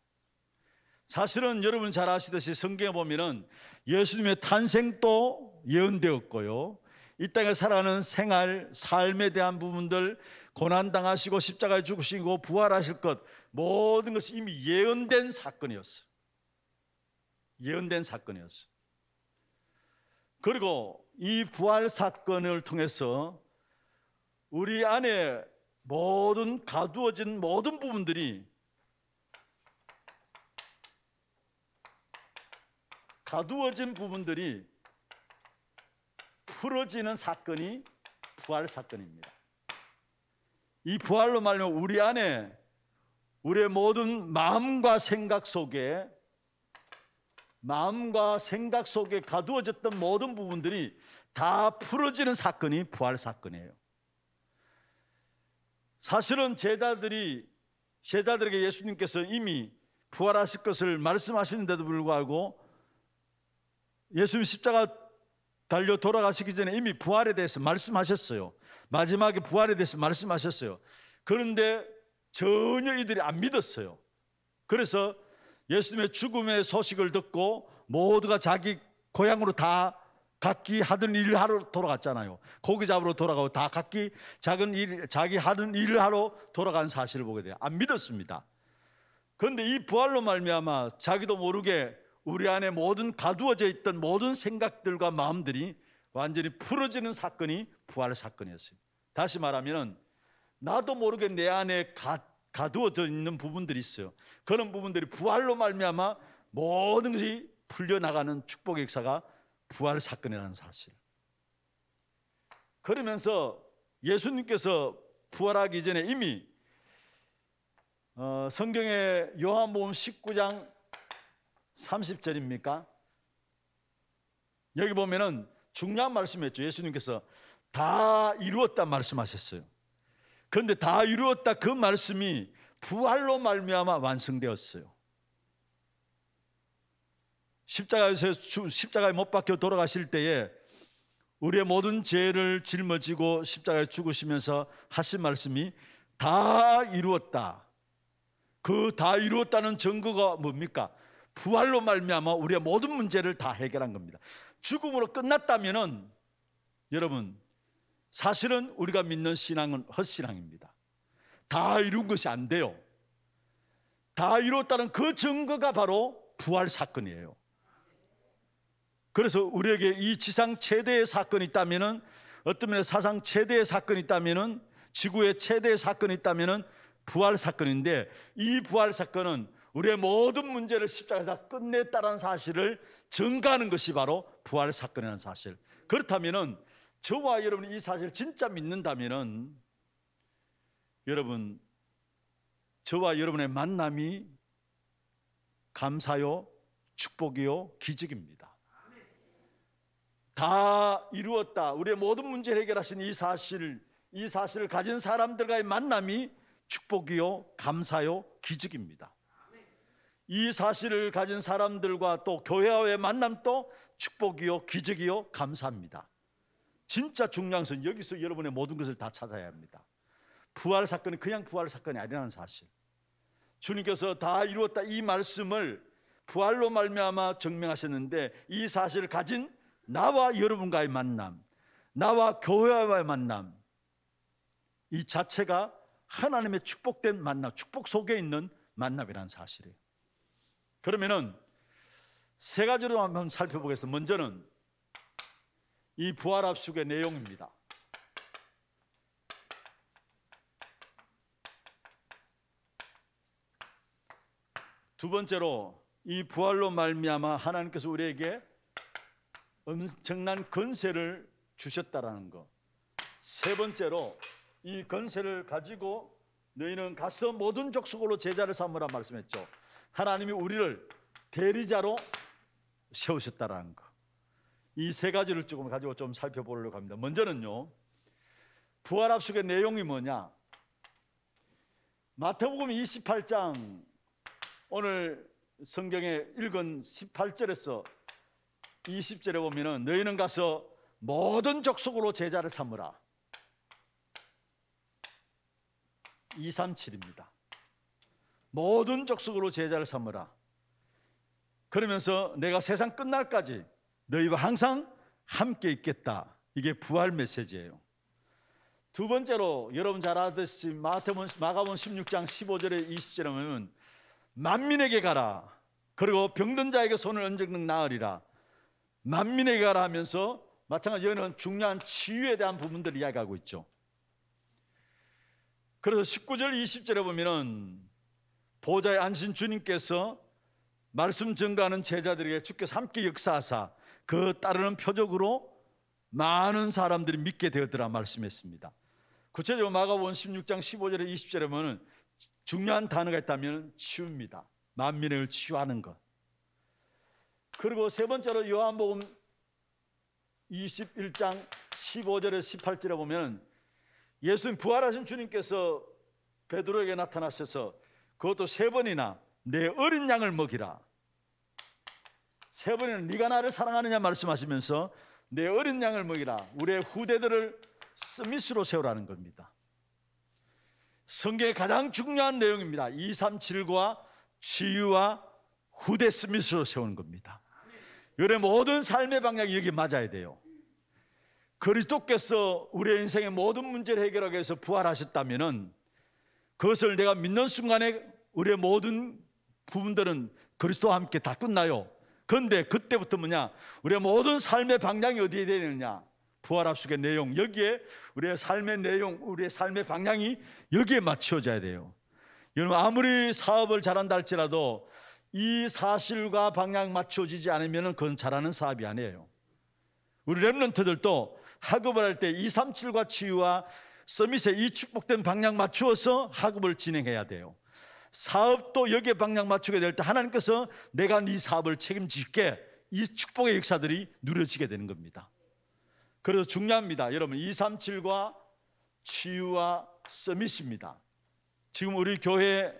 사실은 여러분 잘 아시듯이 성경에 보면은 예수님의 탄생도 예언되었고요, 이 땅에 살아가는 생활, 삶에 대한 부분들, 고난당하시고 십자가에 죽으시고 부활하실 것, 모든 것이 이미 예언된 사건이었어요. 예언된 사건이었어요. 그리고 이 부활 사건을 통해서 우리 안에 모든 가두어진 모든 부분들이, 가두어진 부분들이 풀어지는 사건이 부활 사건입니다. 이 부활로 말하면 우리 안에 우리의 모든 마음과 생각 속에 가두어졌던 모든 부분들이 다 풀어지는 사건이 부활 사건이에요. 사실은 제자들에게 예수님께서 이미 부활하실 것을 말씀하시는데도 불구하고 예수님 십자가 달려 돌아가시기 전에 이미 부활에 대해서 말씀하셨어요. 마지막에 부활에 대해서 말씀하셨어요. 그런데 전혀 이들이 안 믿었어요. 그래서 예수님의 죽음의 소식을 듣고 모두가 자기 고향으로 다 각기 하던 일을 하러 돌아갔잖아요. 고기 잡으러 돌아가고 다 각기 자기 하는 일을 하러 돌아간 사실을 보게 돼요. 안 믿었습니다. 그런데 이 부활로 말미암아 자기도 모르게 우리 안에 모든 가두어져 있던 모든 생각들과 마음들이 완전히 풀어지는 사건이 부활 사건이었어요. 다시 말하면 나도 모르게 내 안에 가두어져 있는 부분들이 있어요. 그런 부분들이 부활로 말미암아 모든 것이 풀려나가는 축복의 역사가 부활 사건이라는 사실. 그러면서 예수님께서 부활하기 전에 이미 성경의 요한복음 19장 30절입니까? 여기 보면은 중요한 말씀이었죠. 예수님께서 다 이루었다 말씀하셨어요. 그런데 다 이루었다 그 말씀이 부활로 말미암아 완성되었어요. 십자가에 못 박혀 돌아가실 때에 우리의 모든 죄를 짊어지고 십자가에 죽으시면서 하신 말씀이 다 이루었다. 그 다 이루었다는 증거가 뭡니까? 부활로 말미암아 우리의 모든 문제를 다 해결한 겁니다. 죽음으로 끝났다면은 여러분 사실은 우리가 믿는 신앙은 헛신앙입니다. 다 이룬 것이 안 돼요. 다 이루었다는 그 증거가 바로 부활 사건이에요. 그래서 우리에게 이 지상 최대의 사건이 있다면은, 어떤 면에 사상 최대의 사건이 있다면은, 지구의 최대의 사건이 있다면은 부활 사건인데, 이 부활 사건은 우리의 모든 문제를 십자가에서 끝냈다는 사실을 증거하는 것이 바로 부활 사건이라는 사실. 그렇다면은 저와 여러분이 이 사실을 진짜 믿는다면은 여러분, 저와 여러분의 만남이 감사요, 축복이요, 기적입니다. 다 이루었다. 우리의 모든 문제를 해결하신 이 사실을 가진 사람들과의 만남이 축복이요, 감사요, 기적입니다. 이 사실을 가진 사람들과 또 교회와의 만남도 축복이요, 기적이요, 감사합니다. 진짜 중요한 것은 여기서 여러분의 모든 것을 다 찾아야 합니다. 부활 사건이 그냥 부활 사건이 아니라는 사실. 주님께서 다 이루었다 이 말씀을 부활로 말미암아 증명하셨는데, 이 사실을 가진 나와 여러분과의 만남, 나와 교회와의 만남, 이 자체가 하나님의 축복된 만남, 축복 속에 있는 만남이라는 사실이에요. 그러면은 세 가지로 한번 살펴보겠습니다. 먼저는 이 부활 압축의 내용입니다. 두 번째로 이 부활로 말미암아 하나님께서 우리에게 엄청난 권세를 주셨다라는 것. 세 번째로 이 권세를 가지고 너희는 가서 모든 족속으로 제자를 삼으라 말씀했죠. 하나님이 우리를 대리자로 세우셨다라는 것. 이 세 가지를 조금 가지고 좀 살펴보려고 합니다. 먼저는요, 부활 압축의 내용이 뭐냐? 마태복음 28장 오늘 성경에 읽은 18절에서 20절에 보면은 너희는 가서 모든 족속으로 제자를 삼으라. 237입니다. 모든 족속으로 제자를 삼으라. 그러면서 내가 세상 끝날까지 너희와 항상 함께 있겠다. 이게 부활 메시지예요. 두 번째로 여러분 잘 아듯이 마가복음 16장 15절에 20절에 보면 만민에게 가라. 그리고 병든 자에게 손을 얹은 나으리라. 만민에게 가라 하면서 마찬가지로 여기는 중요한 치유에 대한 부분들을 이야기하고 있죠. 그래서 19절 20절에 보면은 보좌에 앉으신 주님께서 말씀 증거하는 제자들에게 주께서 함께 역사하사 그 따르는 표적으로 많은 사람들이 믿게 되었더라 말씀했습니다. 구체적으로 마가복음 16장 15절에 20절에 보면 중요한 단어가 있다면 치유입니다. 만민을 치유하는 것. 그리고 세 번째로 요한복음 21장 15절에 18절에 보면 예수님 부활하신 주님께서 베드로에게 나타나셔서 그것도 3번이나 내 어린 양을 먹이라. 3번이나 네가 나를 사랑하느냐 말씀하시면서 내 어린 양을 먹이라. 우리의 후대들을 서밋으로 세우라는 겁니다. 성경의 가장 중요한 내용입니다. 237과 치유와 후대 서밋으로 세우는 겁니다. 여러분 모든 삶의 방향이 여기 맞아야 돼요. 그리스도께서 우리의 인생의 모든 문제를 해결하기 위해서 부활하셨다면 그것을 내가 믿는 순간에 우리의 모든 부분들은 그리스도와 함께 다 끝나요. 그런데 그때부터 뭐냐? 우리의 모든 삶의 방향이 어디에 되느냐? 부활 합숙의 내용, 여기에 우리의 삶의 내용, 우리의 삶의 방향이 여기에 맞춰져야 돼요. 여러분 아무리 사업을 잘한다 할지라도 이 사실과 방향 맞춰지지 않으면 그건 잘하는 사업이 아니에요. 우리 렘넌트들도 학업을 할 때 237과 치유와 서밋에 이 축복된 방향 맞추어서 학업을 진행해야 돼요. 사업도 여기에 방향 맞추게 될 때 하나님께서 내가 네 사업을 책임질게, 이 축복의 역사들이 누려지게 되는 겁니다. 그래서 중요합니다. 여러분 237과 치유와 서밋입니다. 지금 우리 교회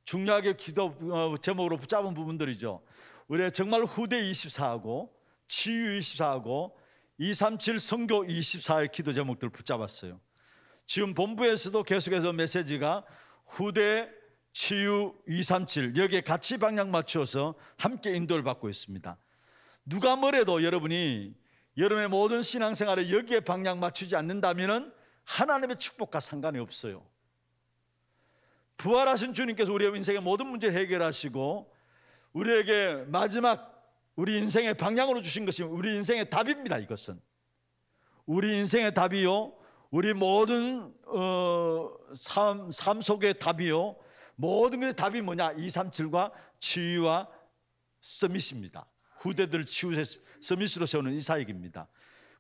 중요하게 기도 제목으로 붙잡은 부분들이죠. 우리 정말 후대 24하고 치유 24하고 237 선교 24의 기도 제목들을 붙잡았어요. 지금 본부에서도 계속해서 메시지가 후대 치유 237 여기에 같이 방향 맞추어서 함께 인도를 받고 있습니다. 누가 뭐래도 여러분이 여러분의 모든 신앙생활에 여기에 방향 맞추지 않는다면 하나님의 축복과 상관이 없어요. 부활하신 주님께서 우리의 인생의 모든 문제를 해결하시고 우리에게 마지막 우리 인생의 방향으로 주신 것이 우리 인생의 답입니다. 이것은 우리 인생의 답이요, 우리 모든 삶 속의 답이요, 모든 것의 답이 뭐냐? 237과 치유와 서밋입니다. 후대들 치유 서밋으로 세우는 이 사역입니다.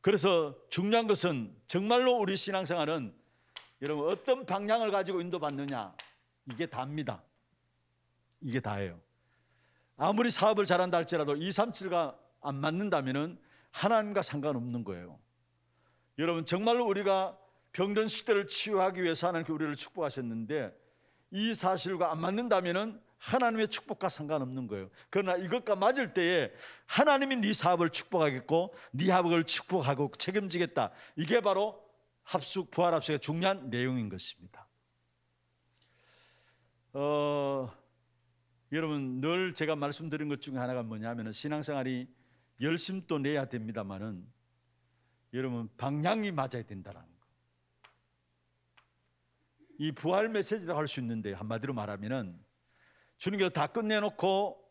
그래서 중요한 것은 정말로 우리 신앙생활은 여러분 어떤 방향을 가지고 인도받느냐, 이게 다입니다. 이게 다예요. 아무리 사업을 잘한다 할지라도 237가 안 맞는다면 하나님과 상관없는 거예요. 여러분 정말로 우리가 병든 시대를 치유하기 위해서 하나님께 우리를 축복하셨는데 이 사실과 안 맞는다면 하나님의 축복과 상관없는 거예요. 그러나 이것과 맞을 때에 하나님이 네 사업을 축복하겠고 네 학업을 축복하고 책임지겠다. 이게 바로 합숙, 부활 합숙의 중요한 내용인 것입니다. 여러분 늘 제가 말씀드린 것 중에 하나가 뭐냐면 신앙생활이 열심도 내야 됩니다만은 여러분 방향이 맞아야 된다는 거. 이 부활 메시지라고 할 수 있는데 한마디로 말하면은 주님께서 다 끝내놓고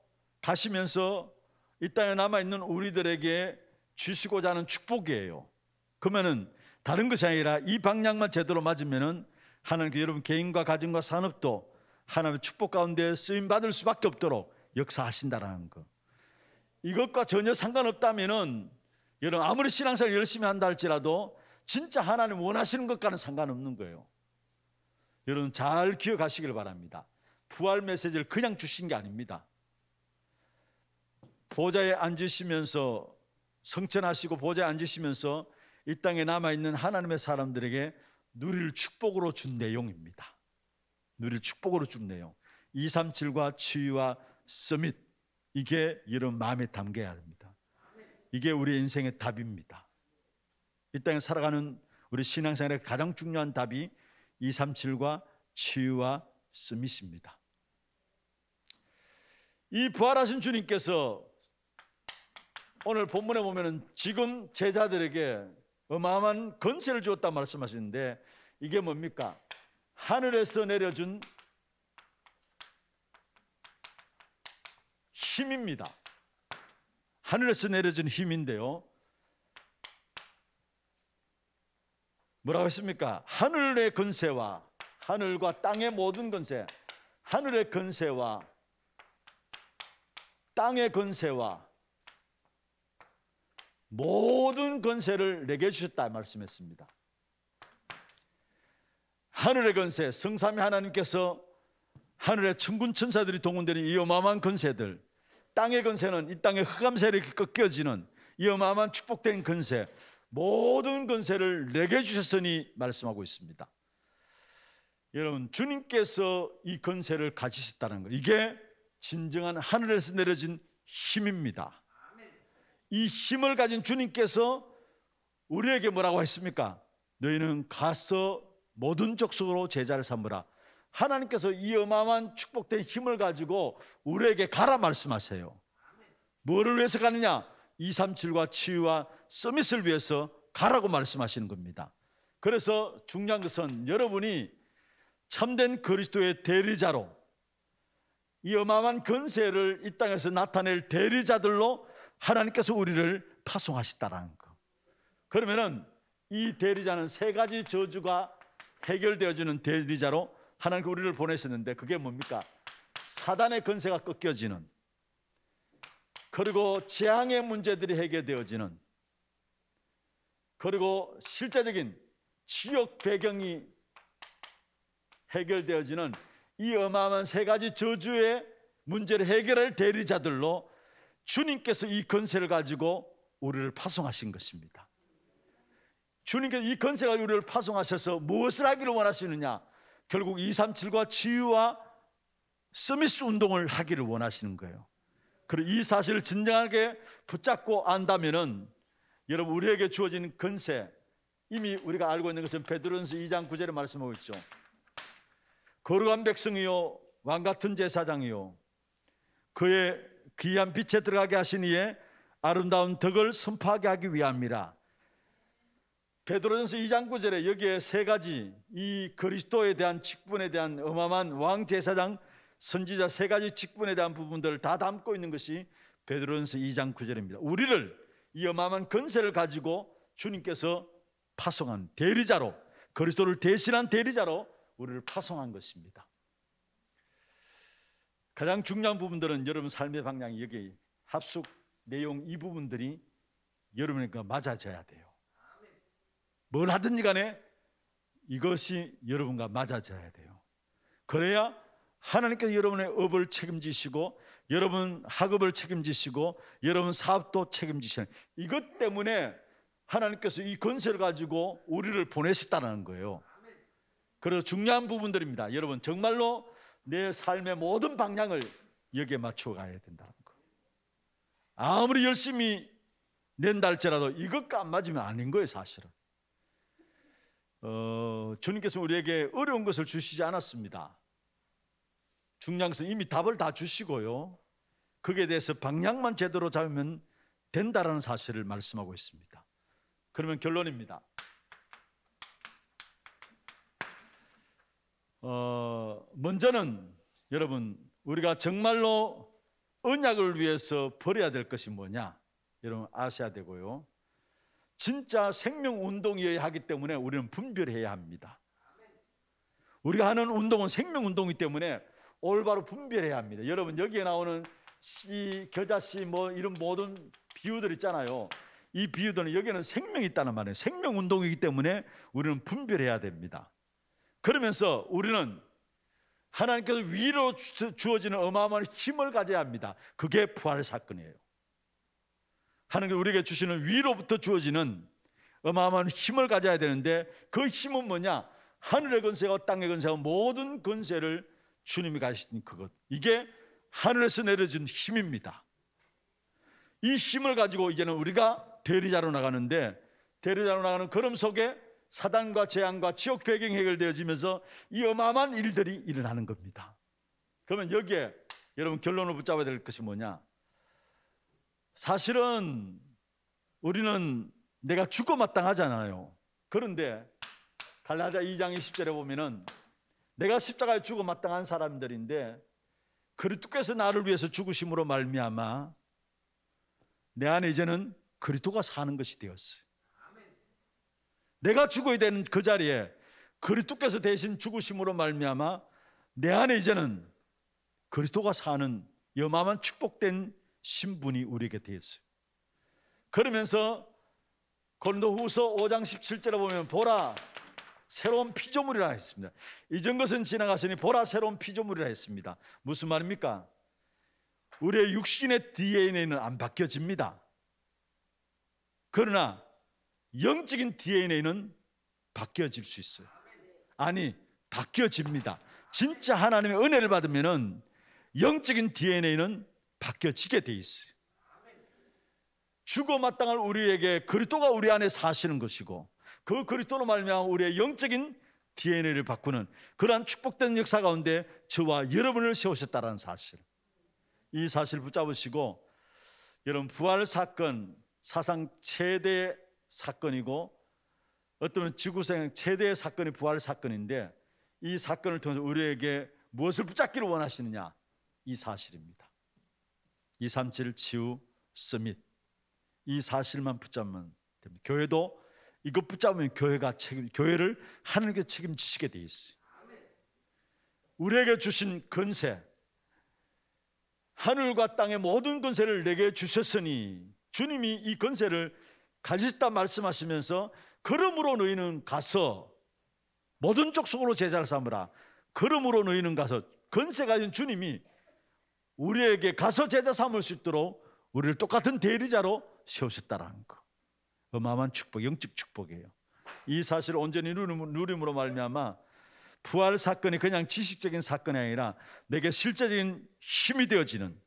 가시면서 이 땅에 남아있는 우리들에게 주시고자 하는 축복이에요. 그러면은 다른 것이 아니라 이 방향만 제대로 맞으면은 하나님께 여러분 개인과 가정과 산업도 하나님의 축복 가운데 쓰임받을 수밖에 없도록 역사하신다는 것. 이것과 전혀 상관없다면은 여러분 아무리 신앙생활 열심히 한다 할지라도 진짜 하나님 원하시는 것과는 상관없는 거예요. 여러분 잘 기억하시길 바랍니다. 부활 메시지를 그냥 주신 게 아닙니다. 보좌에 앉으시면서 성천하시고 보좌에 앉으시면서 이 땅에 남아있는 하나님의 사람들에게 누릴 축복으로 준 내용입니다. 누릴 축복으로 준 내용. 237과 치유와 서밋, 이게 여러분 마음에 담겨야 합니다. 이게 우리 인생의 답입니다. 이 땅에 살아가는 우리 신앙생활의 가장 중요한 답이 237과 치유와 서밋입니다. 이 부활하신 주님께서 오늘 본문에 보면은 지금 제자들에게 어마어마한 권세를 주었다 말씀하시는데 이게 뭡니까? 하늘에서 내려준 힘입니다. 하늘에서 내려준 힘인데요. 뭐라고 했습니까? 하늘의 권세와 하늘과 땅의 모든 권세, 하늘의 권세와 땅의 권세와 모든 권세를 내게 주셨다 말씀했습니다. 하늘의 권세, 성삼위 하나님께서 하늘의 천군 천사들이 동원되는 이 어마어마한 권세들, 땅의 권세는 이 땅의 흑암세력이 꺾여지는 이 어마어마한 축복된 권세, 모든 권세를 내게 주셨으니 말씀하고 있습니다. 여러분, 주님께서 이 권세를 가지셨다는 것, 이게 진정한 하늘에서 내려진 힘입니다. 이 힘을 가진 주님께서 우리에게 뭐라고 했습니까? 너희는 가서 모든 족속으로 제자를 삼으라. 하나님께서 이 어마어마한 축복된 힘을 가지고 우리에게 가라 말씀하세요. 뭐를 위해서 가느냐? 237과 치유와 서밋을 위해서 가라고 말씀하시는 겁니다. 그래서 중요한 것은 여러분이 참된 그리스도의 대리자로, 이 어마어마한 권세를 이 땅에서 나타낼 대리자들로 하나님께서 우리를 파송하셨다는 거. 그러면은 이 대리자는 세 가지 저주가 해결되어지는 대리자로 하나님께서 우리를 보내셨는데, 그게 뭡니까? 사단의 권세가 꺾여지는, 그리고 재앙의 문제들이 해결되어지는, 그리고 실제적인 지역 배경이 해결되어지는 이 어마어마한 세 가지 저주의 문제를 해결할 대리자들로 주님께서 이 권세를 가지고 우리를 파송하신 것입니다. 주님께서 이 권세가 우리를 파송하셔서 무엇을 하기를 원하시느냐? 결국 237과 치유와 서밋 운동을 하기를 원하시는 거예요. 그리고 이 사실을 진정하게 붙잡고 안다면은 여러분, 우리에게 주어진 권세, 이미 우리가 알고 있는 것은 베드로전서 2장 9절에 말씀하고 있죠. 거룩한 백성이요 왕같은 제사장이요 그의 귀한 빛에 들어가게 하신 이의 아름다운 덕을 선포하게 하기 위함이라. 베드로전서 2장 9절에 여기에 세 가지, 이 그리스도에 대한 직분에 대한 어마어마한 왕, 제사장, 선지자 세 가지 직분에 대한 부분들을 다 담고 있는 것이 베드로전서 2장 9절입니다. 우리를 이 어마어마한 권세를 가지고 주님께서 파송한 대리자로, 그리스도를 대신한 대리자로 우리를 파송한 것입니다. 가장 중요한 부분들은 여러분 삶의 방향이 여기 합숙 내용 이 부분들이 여러분과 맞아져야 돼요. 뭘 하든지 간에 이것이 여러분과 맞아져야 돼요. 그래야 하나님께서 여러분의 업을 책임지시고, 여러분 학업을 책임지시고, 여러분 사업도 책임지시는, 이것 때문에 하나님께서 이 권세를 가지고 우리를 보내셨다는 거예요. 그래서 중요한 부분들입니다. 여러분, 정말로 내 삶의 모든 방향을 여기에 맞춰 가야 된다는 거. 아무리 열심히 낸다 할지라도 이것과 안 맞으면 아닌 거예요, 사실은. 주님께서 우리에게 어려운 것을 주시지 않았습니다. 중요한 것은 이미 답을 다 주시고요, 거기에 대해서 방향만 제대로 잡으면 된다라는 사실을 말씀하고 있습니다. 그러면 결론입니다. 먼저는 여러분, 우리가 정말로 언약을 위해서 버려야 될 것이 뭐냐, 여러분 아셔야 되고요, 진짜 생명운동이어야 하기 때문에 우리는 분별해야 합니다. 우리가 하는 운동은 생명운동이기 때문에 올바로 분별해야 합니다. 여러분, 여기에 나오는 씨, 겨자씨, 뭐 이런 모든 비유들 있잖아요. 이 비유들은 여기는 생명이 있다는 말이에요. 생명운동이기 때문에 우리는 분별해야 됩니다. 그러면서 우리는 하나님께서 위로 주어지는 어마어마한 힘을 가져야 합니다. 그게 부활 사건이에요. 하나님께서 우리에게 주시는 위로부터 주어지는 어마어마한 힘을 가져야 되는데, 그 힘은 뭐냐? 하늘의 권세와 땅의 권세와 모든 권세를 주님이 가지신 그것, 이게 하늘에서 내려진 힘입니다. 이 힘을 가지고 이제는 우리가 대리자로 나가는데, 대리자로 나가는 걸음 속에 사단과 재앙과 지옥 배경이 해결되어지면서 이 어마어마한 일들이 일어나는 겁니다. 그러면 여기에 여러분 결론을 붙잡아야 될 것이 뭐냐? 사실은 우리는 내가 죽어 마땅하잖아요. 그런데 갈라디아 2장 20절에 보면은 내가 십자가에 죽어 마땅한 사람들인데 그리스도께서 나를 위해서 죽으심으로 말미암아 내 안에 이제는 그리스도가 사는 것이 되었어요. 내가 죽어야 되는 그 자리에 그리스도께서 대신 죽으심으로 말미암아 내 안에 이제는 그리스도가 사는 어마어마한 축복된 신분이 우리에게 되었어요. 그러면서 고린도후서 5장 17절에 보면 보라 새로운 피조물이라 했습니다. 이전 것은 지나갔으니 보라 새로운 피조물이라 했습니다. 무슨 말입니까? 우리의 육신의 DNA는 안 바뀌어집니다. 그러나 영적인 DNA는 바뀌어질 수 있어요. 아니, 바뀌어집니다. 진짜 하나님의 은혜를 받으면은 영적인 DNA는 바뀌어지게 돼 있어요. 죽어 마땅할 우리에게 그리스도가 우리 안에 사시는 것이고, 그 그리스도로 말미암아 우리의 영적인 DNA를 바꾸는 그러한 축복된 역사 가운데 저와 여러분을 세우셨다는 사실, 이 사실을 붙잡으시고, 여러분 부활 사건 사상 최대 사건이고 어쩌면 지구상 최대의 사건이 부활 사건인데, 이 사건을 통해서 우리에게 무엇을 붙잡기를 원하시느냐, 이 사실입니다. 237 치유 서밋, 이 사실만 붙잡으면 됩니다. 교회도 이것 붙잡으면 교회를 하나님께 책임지시게 되어 있어요. 우리에게 주신 권세, 하늘과 땅의 모든 권세를 내게 주셨으니, 주님이 이 권세를 가지셨다 말씀하시면서, 그러므로 너희는 가서 모든 족속으로 제자를 삼으라. 그러므로 너희는 가서, 권세 가진 주님이 우리에게 가서 제자 삼을 수 있도록 우리를 똑같은 대리자로 세우셨다라는 거, 어마어마한 축복, 영적 축복이에요. 이 사실을 온전히 누림으로 말미암아 부활 사건이 그냥 지식적인 사건이 아니라 내게 실제적인 힘이 되어지는,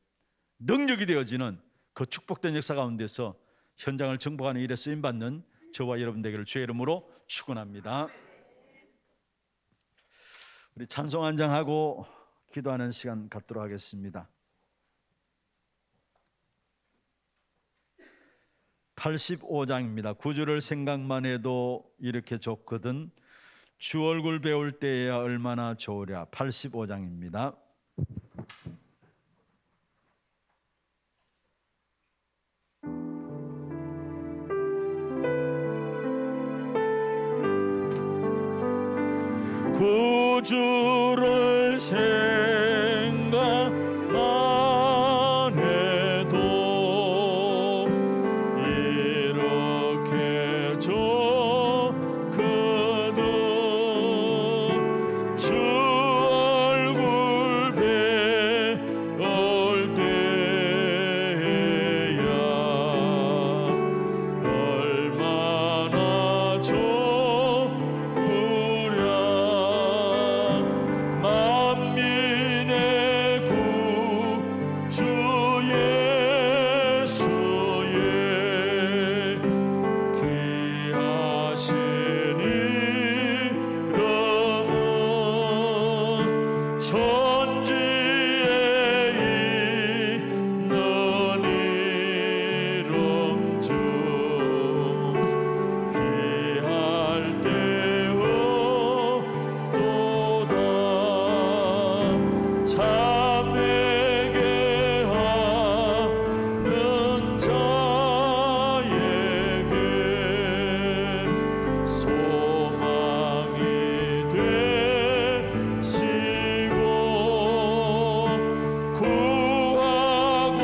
능력이 되어지는 그 축복된 역사 가운데서 현장을 정복하는 일에 쓰임받는 저와 여러분 되기를 주의 이름으로 축원합니다. 우리 찬송 한 장 하고 기도하는 시간 갖도록 하겠습니다. 85장입니다. 구주를 생각만 해도 이렇게 좋거든 주 얼굴 배울 때야 얼마나 좋으랴. 85장입니다. 구주를 생각만 해도 이렇게 좋거든 주 얼굴 배울 때야 얼마나 만민의 구주 예수의 귀하신 이름은 천지에 있는 이름 중 귀할 때였도다. 참되게 하는 자에게 소망이 되시고 구하고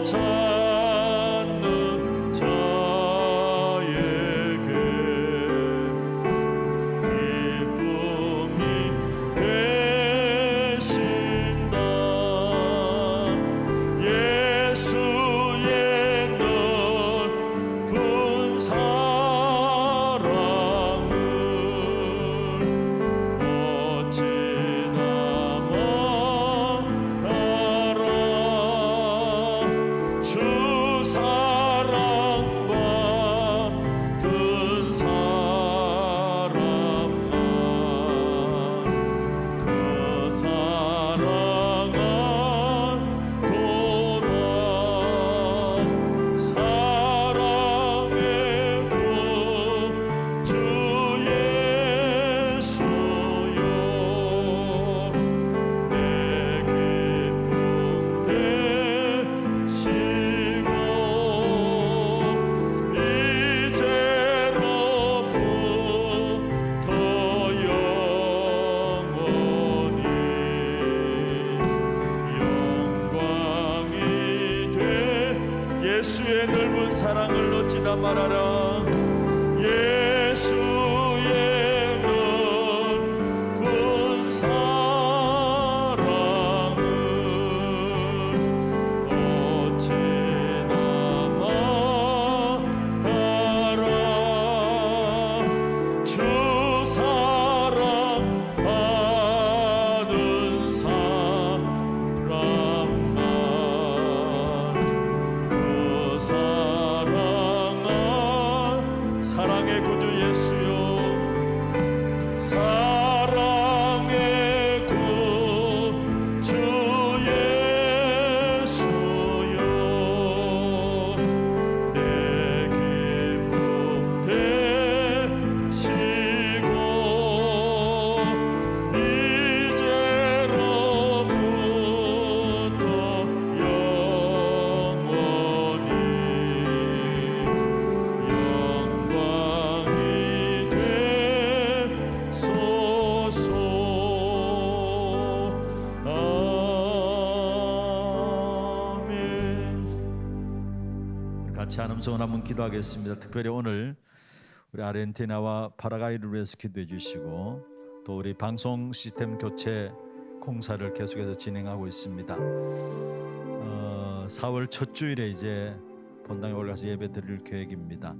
찾는 자에게 기쁨이 되신다. 예수의 넓은 사랑을 어찌나 말하라. 주 사랑받은 사람만 그 사랑한 도다. 사랑의 구주 예수여 내 기쁨 되시고 이제로부터 영원히 영광이 돼. 예수의 넓은 사랑을 어찌나 말하라. 예수의 넓은 사랑을 어찌나 말하라. 주 사랑 사랑아 사랑의 구주 예수여 사랑의 구주 예수여 내 기쁨 되시고 이제로부터 영원히 영광이 되소서. 아멘. 같이 한음성을 한번 기도하겠습니다. 특별히 오늘 우리 아르헨티나와 파라과이를 위해서 기도해 주시고 또 우리 방송 시스템 교체 공사를 계속해서 진행하고 있습니다. 4월 첫 주일에 이제 본당에 올라가서 예배 드릴 계획입니다.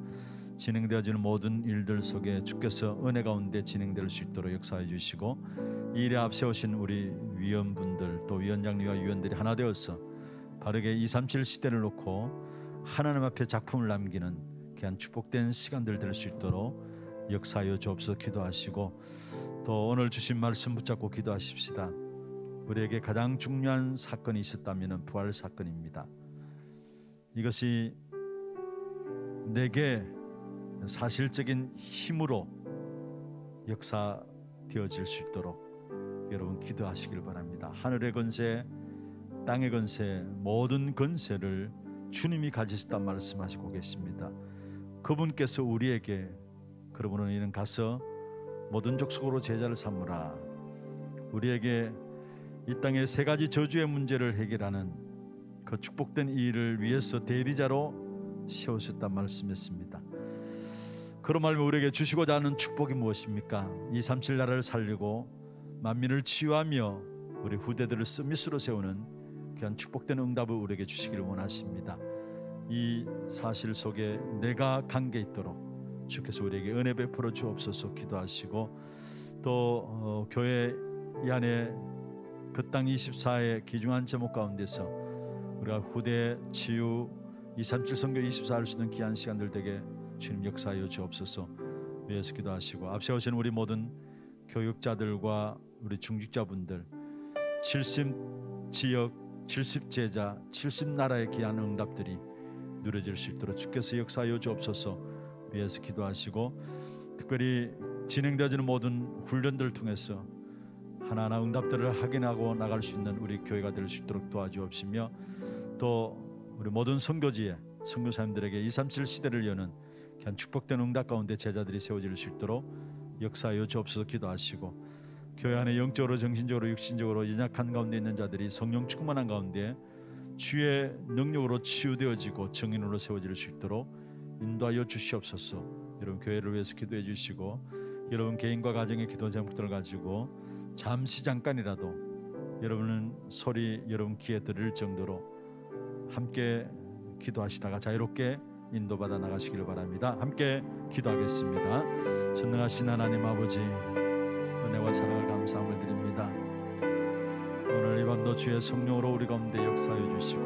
진행되어지는 모든 일들 속에 주께서 은혜 가운데 진행될 수 있도록 역사해 주시고 이 일에 앞세우신 우리 위원분들 또 위원장님과 위원들이 하나 되어서 바르게 237 시대를 놓고 하나님 앞에 작품을 남기는 귀한 축복된 시간들 될 수 있도록 역사하여 주옵소서. 기도하시고 또 오늘 주신 말씀 붙잡고 기도하십시다. 우리에게 가장 중요한 사건이 있었다면 부활 사건입니다. 이것이 내게 사실적인 힘으로 역사되어질 수 있도록 여러분 기도하시길 바랍니다. 하늘의 권세, 땅의 권세, 모든 권세를 주님이 가지셨다 말씀하시고 계십니다. 그분께서 우리에게 그러므로 이는 가서 모든 족속으로 제자를 삼으라. 우리에게 이 땅의 세 가지 저주의 문제를 해결하는 그 축복된 이 일을 위해서 대리자로 세우셨다 말씀했습니다. 그런 말씀을 우리에게 주시고자 하는 축복이 무엇입니까? 237 나라를 살리고 만민을 치유하며 우리 후대들을 서밋으로 세우는 귀한 축복된 응답을 우리에게 주시기를 원하십니다. 이 사실 속에 내가 관계 있도록 주께서 우리에게 은혜 베풀어 주옵소서. 기도하시고 또 교회 이 안에 그 땅 24의 귀중한 제목 가운데서 우리가 후대 치유 237 선교 24 할 수 있는 귀한 시간들 되게 주님 역사하여 주옵소서. 위에서 기도하시고 앞세우신 우리 모든 교육자들과 우리 중직자분들 70지역 70제자 70나라의 귀한 응답들이 누려질 수 있도록 주께서 역사하여 주옵소서. 위에서 기도하시고 특별히 진행되어지는 모든 훈련들을 통해서 하나하나 응답들을 확인하고 나갈 수 있는 우리 교회가 될 수 있도록 도와주옵시며 또 우리 모든 선교지에 선교사님들에게 237 시대를 여는 그냥 축복된 응답 가운데 제자들이 세워질 수 있도록 역사하여 주옵소서. 기도하시고 교회 안에 영적으로 정신적으로 육신적으로 연약한 가운데 있는 자들이 성령 충만한 가운데 주의 능력으로 치유되어지고 정인으로 세워질 수 있도록 인도하여 주시옵소서. 여러분 교회를 위해서 기도해 주시고 여러분 개인과 가정의 기도 제목들을 가지고 잠시 잠깐이라도 여러분은 소리 여러분 귀에 들을 정도로 함께 기도하시다가 자유롭게 인도받아 나가시기를 바랍니다. 함께 기도하겠습니다. 전능하신 하나님 아버지 은혜와 사랑을 감사함을 드립니다. 오늘 이 밤도 주의 성령으로 우리 가운데 역사해 주시고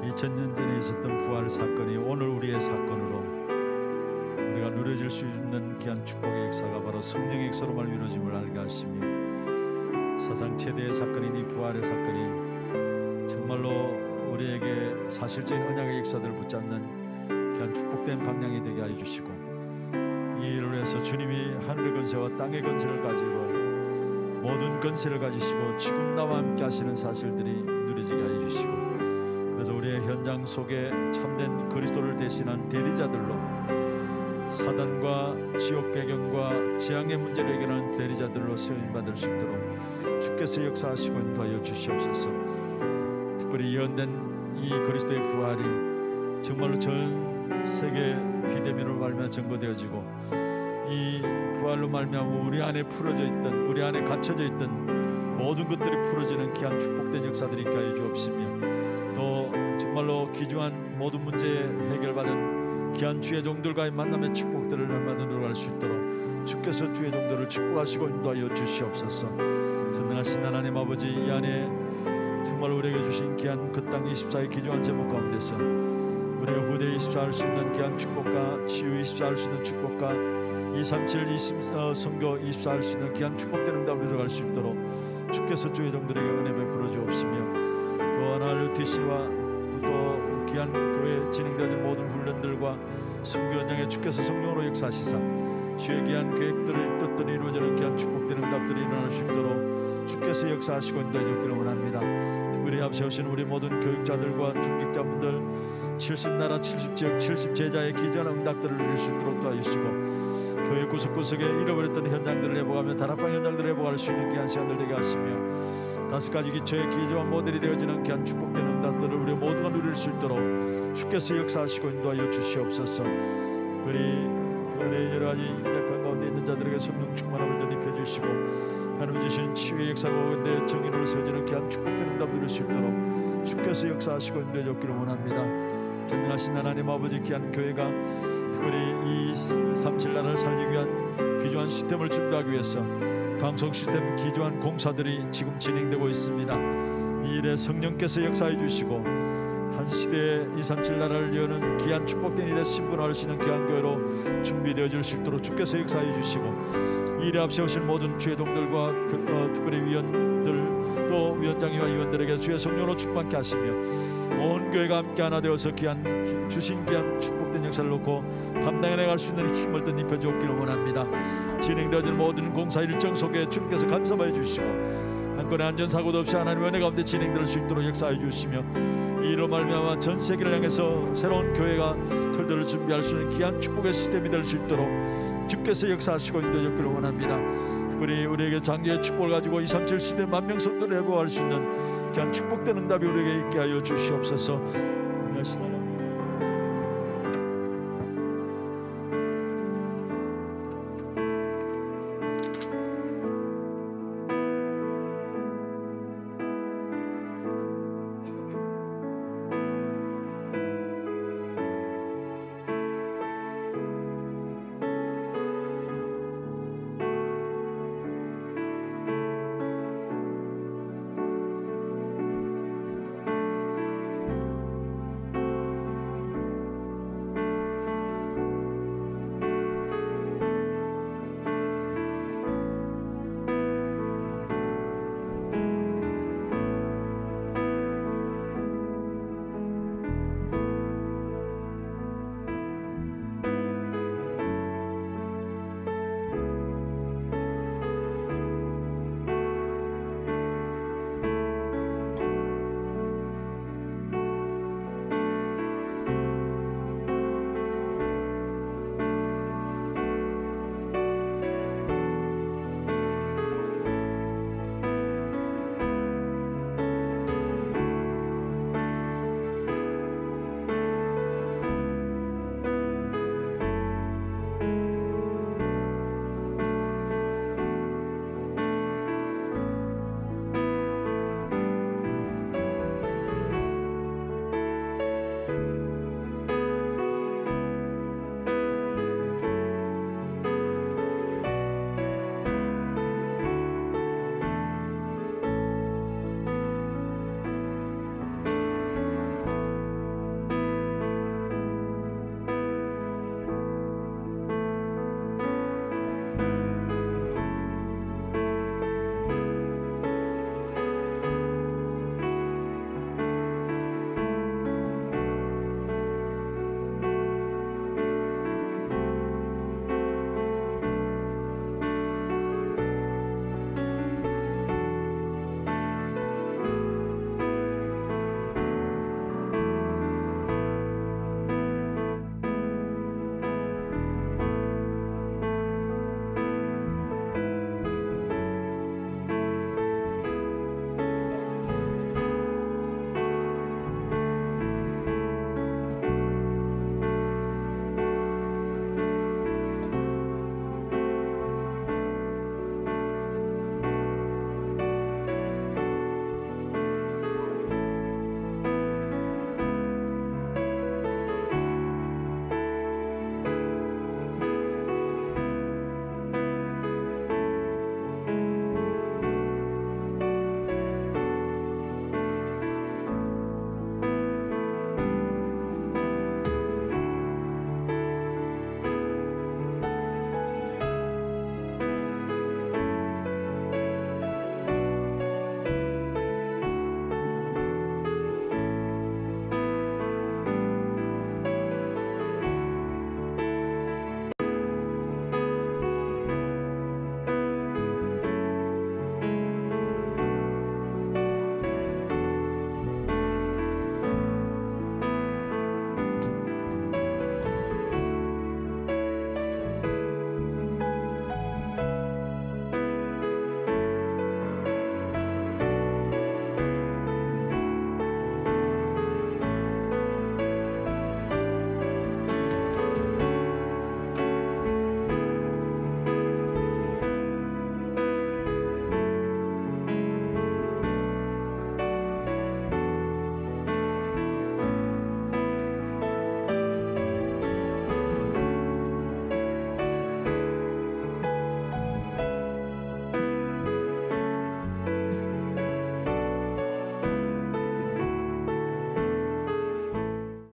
2000년 전에 있었던 부활 사건이 오늘 우리의 사건으로 우리가 누려질 수 있는 귀한 축복의 역사가 바로 성령의 역사로만 이루어짐을 알게 하시며 사상 최대의 사건인 이 부활의 사건이 정말로 우리에게 사실적인 언약의 역사들을 붙잡는 귀한 축복된 방향이 되게 하여 주시고 이 일을 위해서 주님이 하늘의 권세와 땅의 권세를 가지고 모든 권세를 가지시고 지금 나와 함께 하시는 사실들이 누려지게 하여 주시고 그래서 우리의 현장 속에 참된 그리스도를 대신한 대리자들로 사단과 지옥 배경과 재앙의 문제를 해결하는 대리자들로 세움받을 수 있도록 주께서 역사하시고 인도하여 주시옵소서. 특별히 예언된 이 그리스도의 부활이 정말로 전 세계 비대면으로 말미암아 증거되어지고 이 부활로 말미암아 우리 안에 풀어져 있던 우리 안에 갇혀져 있던 모든 것들이 풀어지는 귀한 축복된 역사들이 있게 하여 주옵시며 또 정말로 귀중한 모든 문제 해결받은 귀한 주의 종들과의 만남의 축복들을 날마다 누려갈 수 있도록 주께서 주의 종들을 축복하시고 인도하여 주시옵소서. 전능하신 하나님 아버지 이 안에 정말 우리에게 주신 귀한 그 땅 24의 기중한 제목 가운데서 우리가 후대에 24할 수 있는 귀한 축복과 치유 24할 수 있는 축복과 237 선교 24할 수 있는 귀한 축복된 응답을 들어갈 수 있도록 주께서 주의 종들에게 은혜 베풀어 주옵시며 또한 RUTC와 또 귀한 교회 진행되어진 모든 훈련들과 선교 현장에 주께서 성령으로 역사하시사 주의 귀한 계획들을 뜻들이 이루어지는 귀한 축복된 응답들이 일어날 수 있도록 주께서 역사하시고 인도해 주기를 원합니다. 특별히 앞세우신 우리 모든 교육자들과 중직자분들 70나라 70지역 70제자의 기존 응답들을 누릴 수 있도록 도와주시고 교회 구석구석에 잃어버렸던 현장들을 회복하며 다락방 현장들을 회복할 수 있는 귀한 시간들 되게 하시며 5가지 기초의 기초와 모델이 되어지는 귀한 축복된 응답들을 우리 모두가 누릴 수 있도록 주께서 역사하시고 인도하여 주시옵소서. 우리 여러가지 약한 가운데 있는 자들에게 성령 충만함을 덧입혀 주시고 하나님 주신 치유의 역사 가운데 정인으로 세워지는 귀한 축복된 응답 누릴 수 있도록 주께서 역사하시고 인도해 주기를 원합니다. 전능하신 하나님 아버지 귀한 교회가 특별히 이 37나라를 살리기 위한 귀중한 시스템을 준비하기 위해서 방송 시스템 귀중한 공사들이 지금 진행되고 있습니다. 이 일에 성령께서 역사해 주시고 한 시대에 237나라를 여는 귀한 축복된 일에 신분할 수 있는 귀한 교회로 준비되어질 수 있도록 주께서 역사해 주시고 이 일에 앞세우신 모든 주의 종들과 특별히 위원들 또 위원장이와 위원들에게 주의 성령으로 충만케 하시며 온 교회가 함께 하나 되어서 주신 귀한 축복된 역사를 놓고 감당해 나갈 수 있는 힘을 덧입혀 주옵기를 원합니다. 진행되어진 모든 공사 일정 속에 주님께서 간섭하여 주시고 한 건의 안전사고도 없이 하나님의 은혜 가운데 진행될 수 있도록 역사해 주시며 이로 말미암아 전 세계를 향해서 새로운 교회가 틀들을 준비할 수 있는 귀한 축복의 시스템이 될 수 있도록 주께서 역사하시고 인도해 주기를 원합니다. 특별히 우리에게 장기의 축복을 가지고 237 시대 만명 성도를 회복할 수 있는 귀한 축복된 응답이 우리에게 있게 하여 주시옵소서.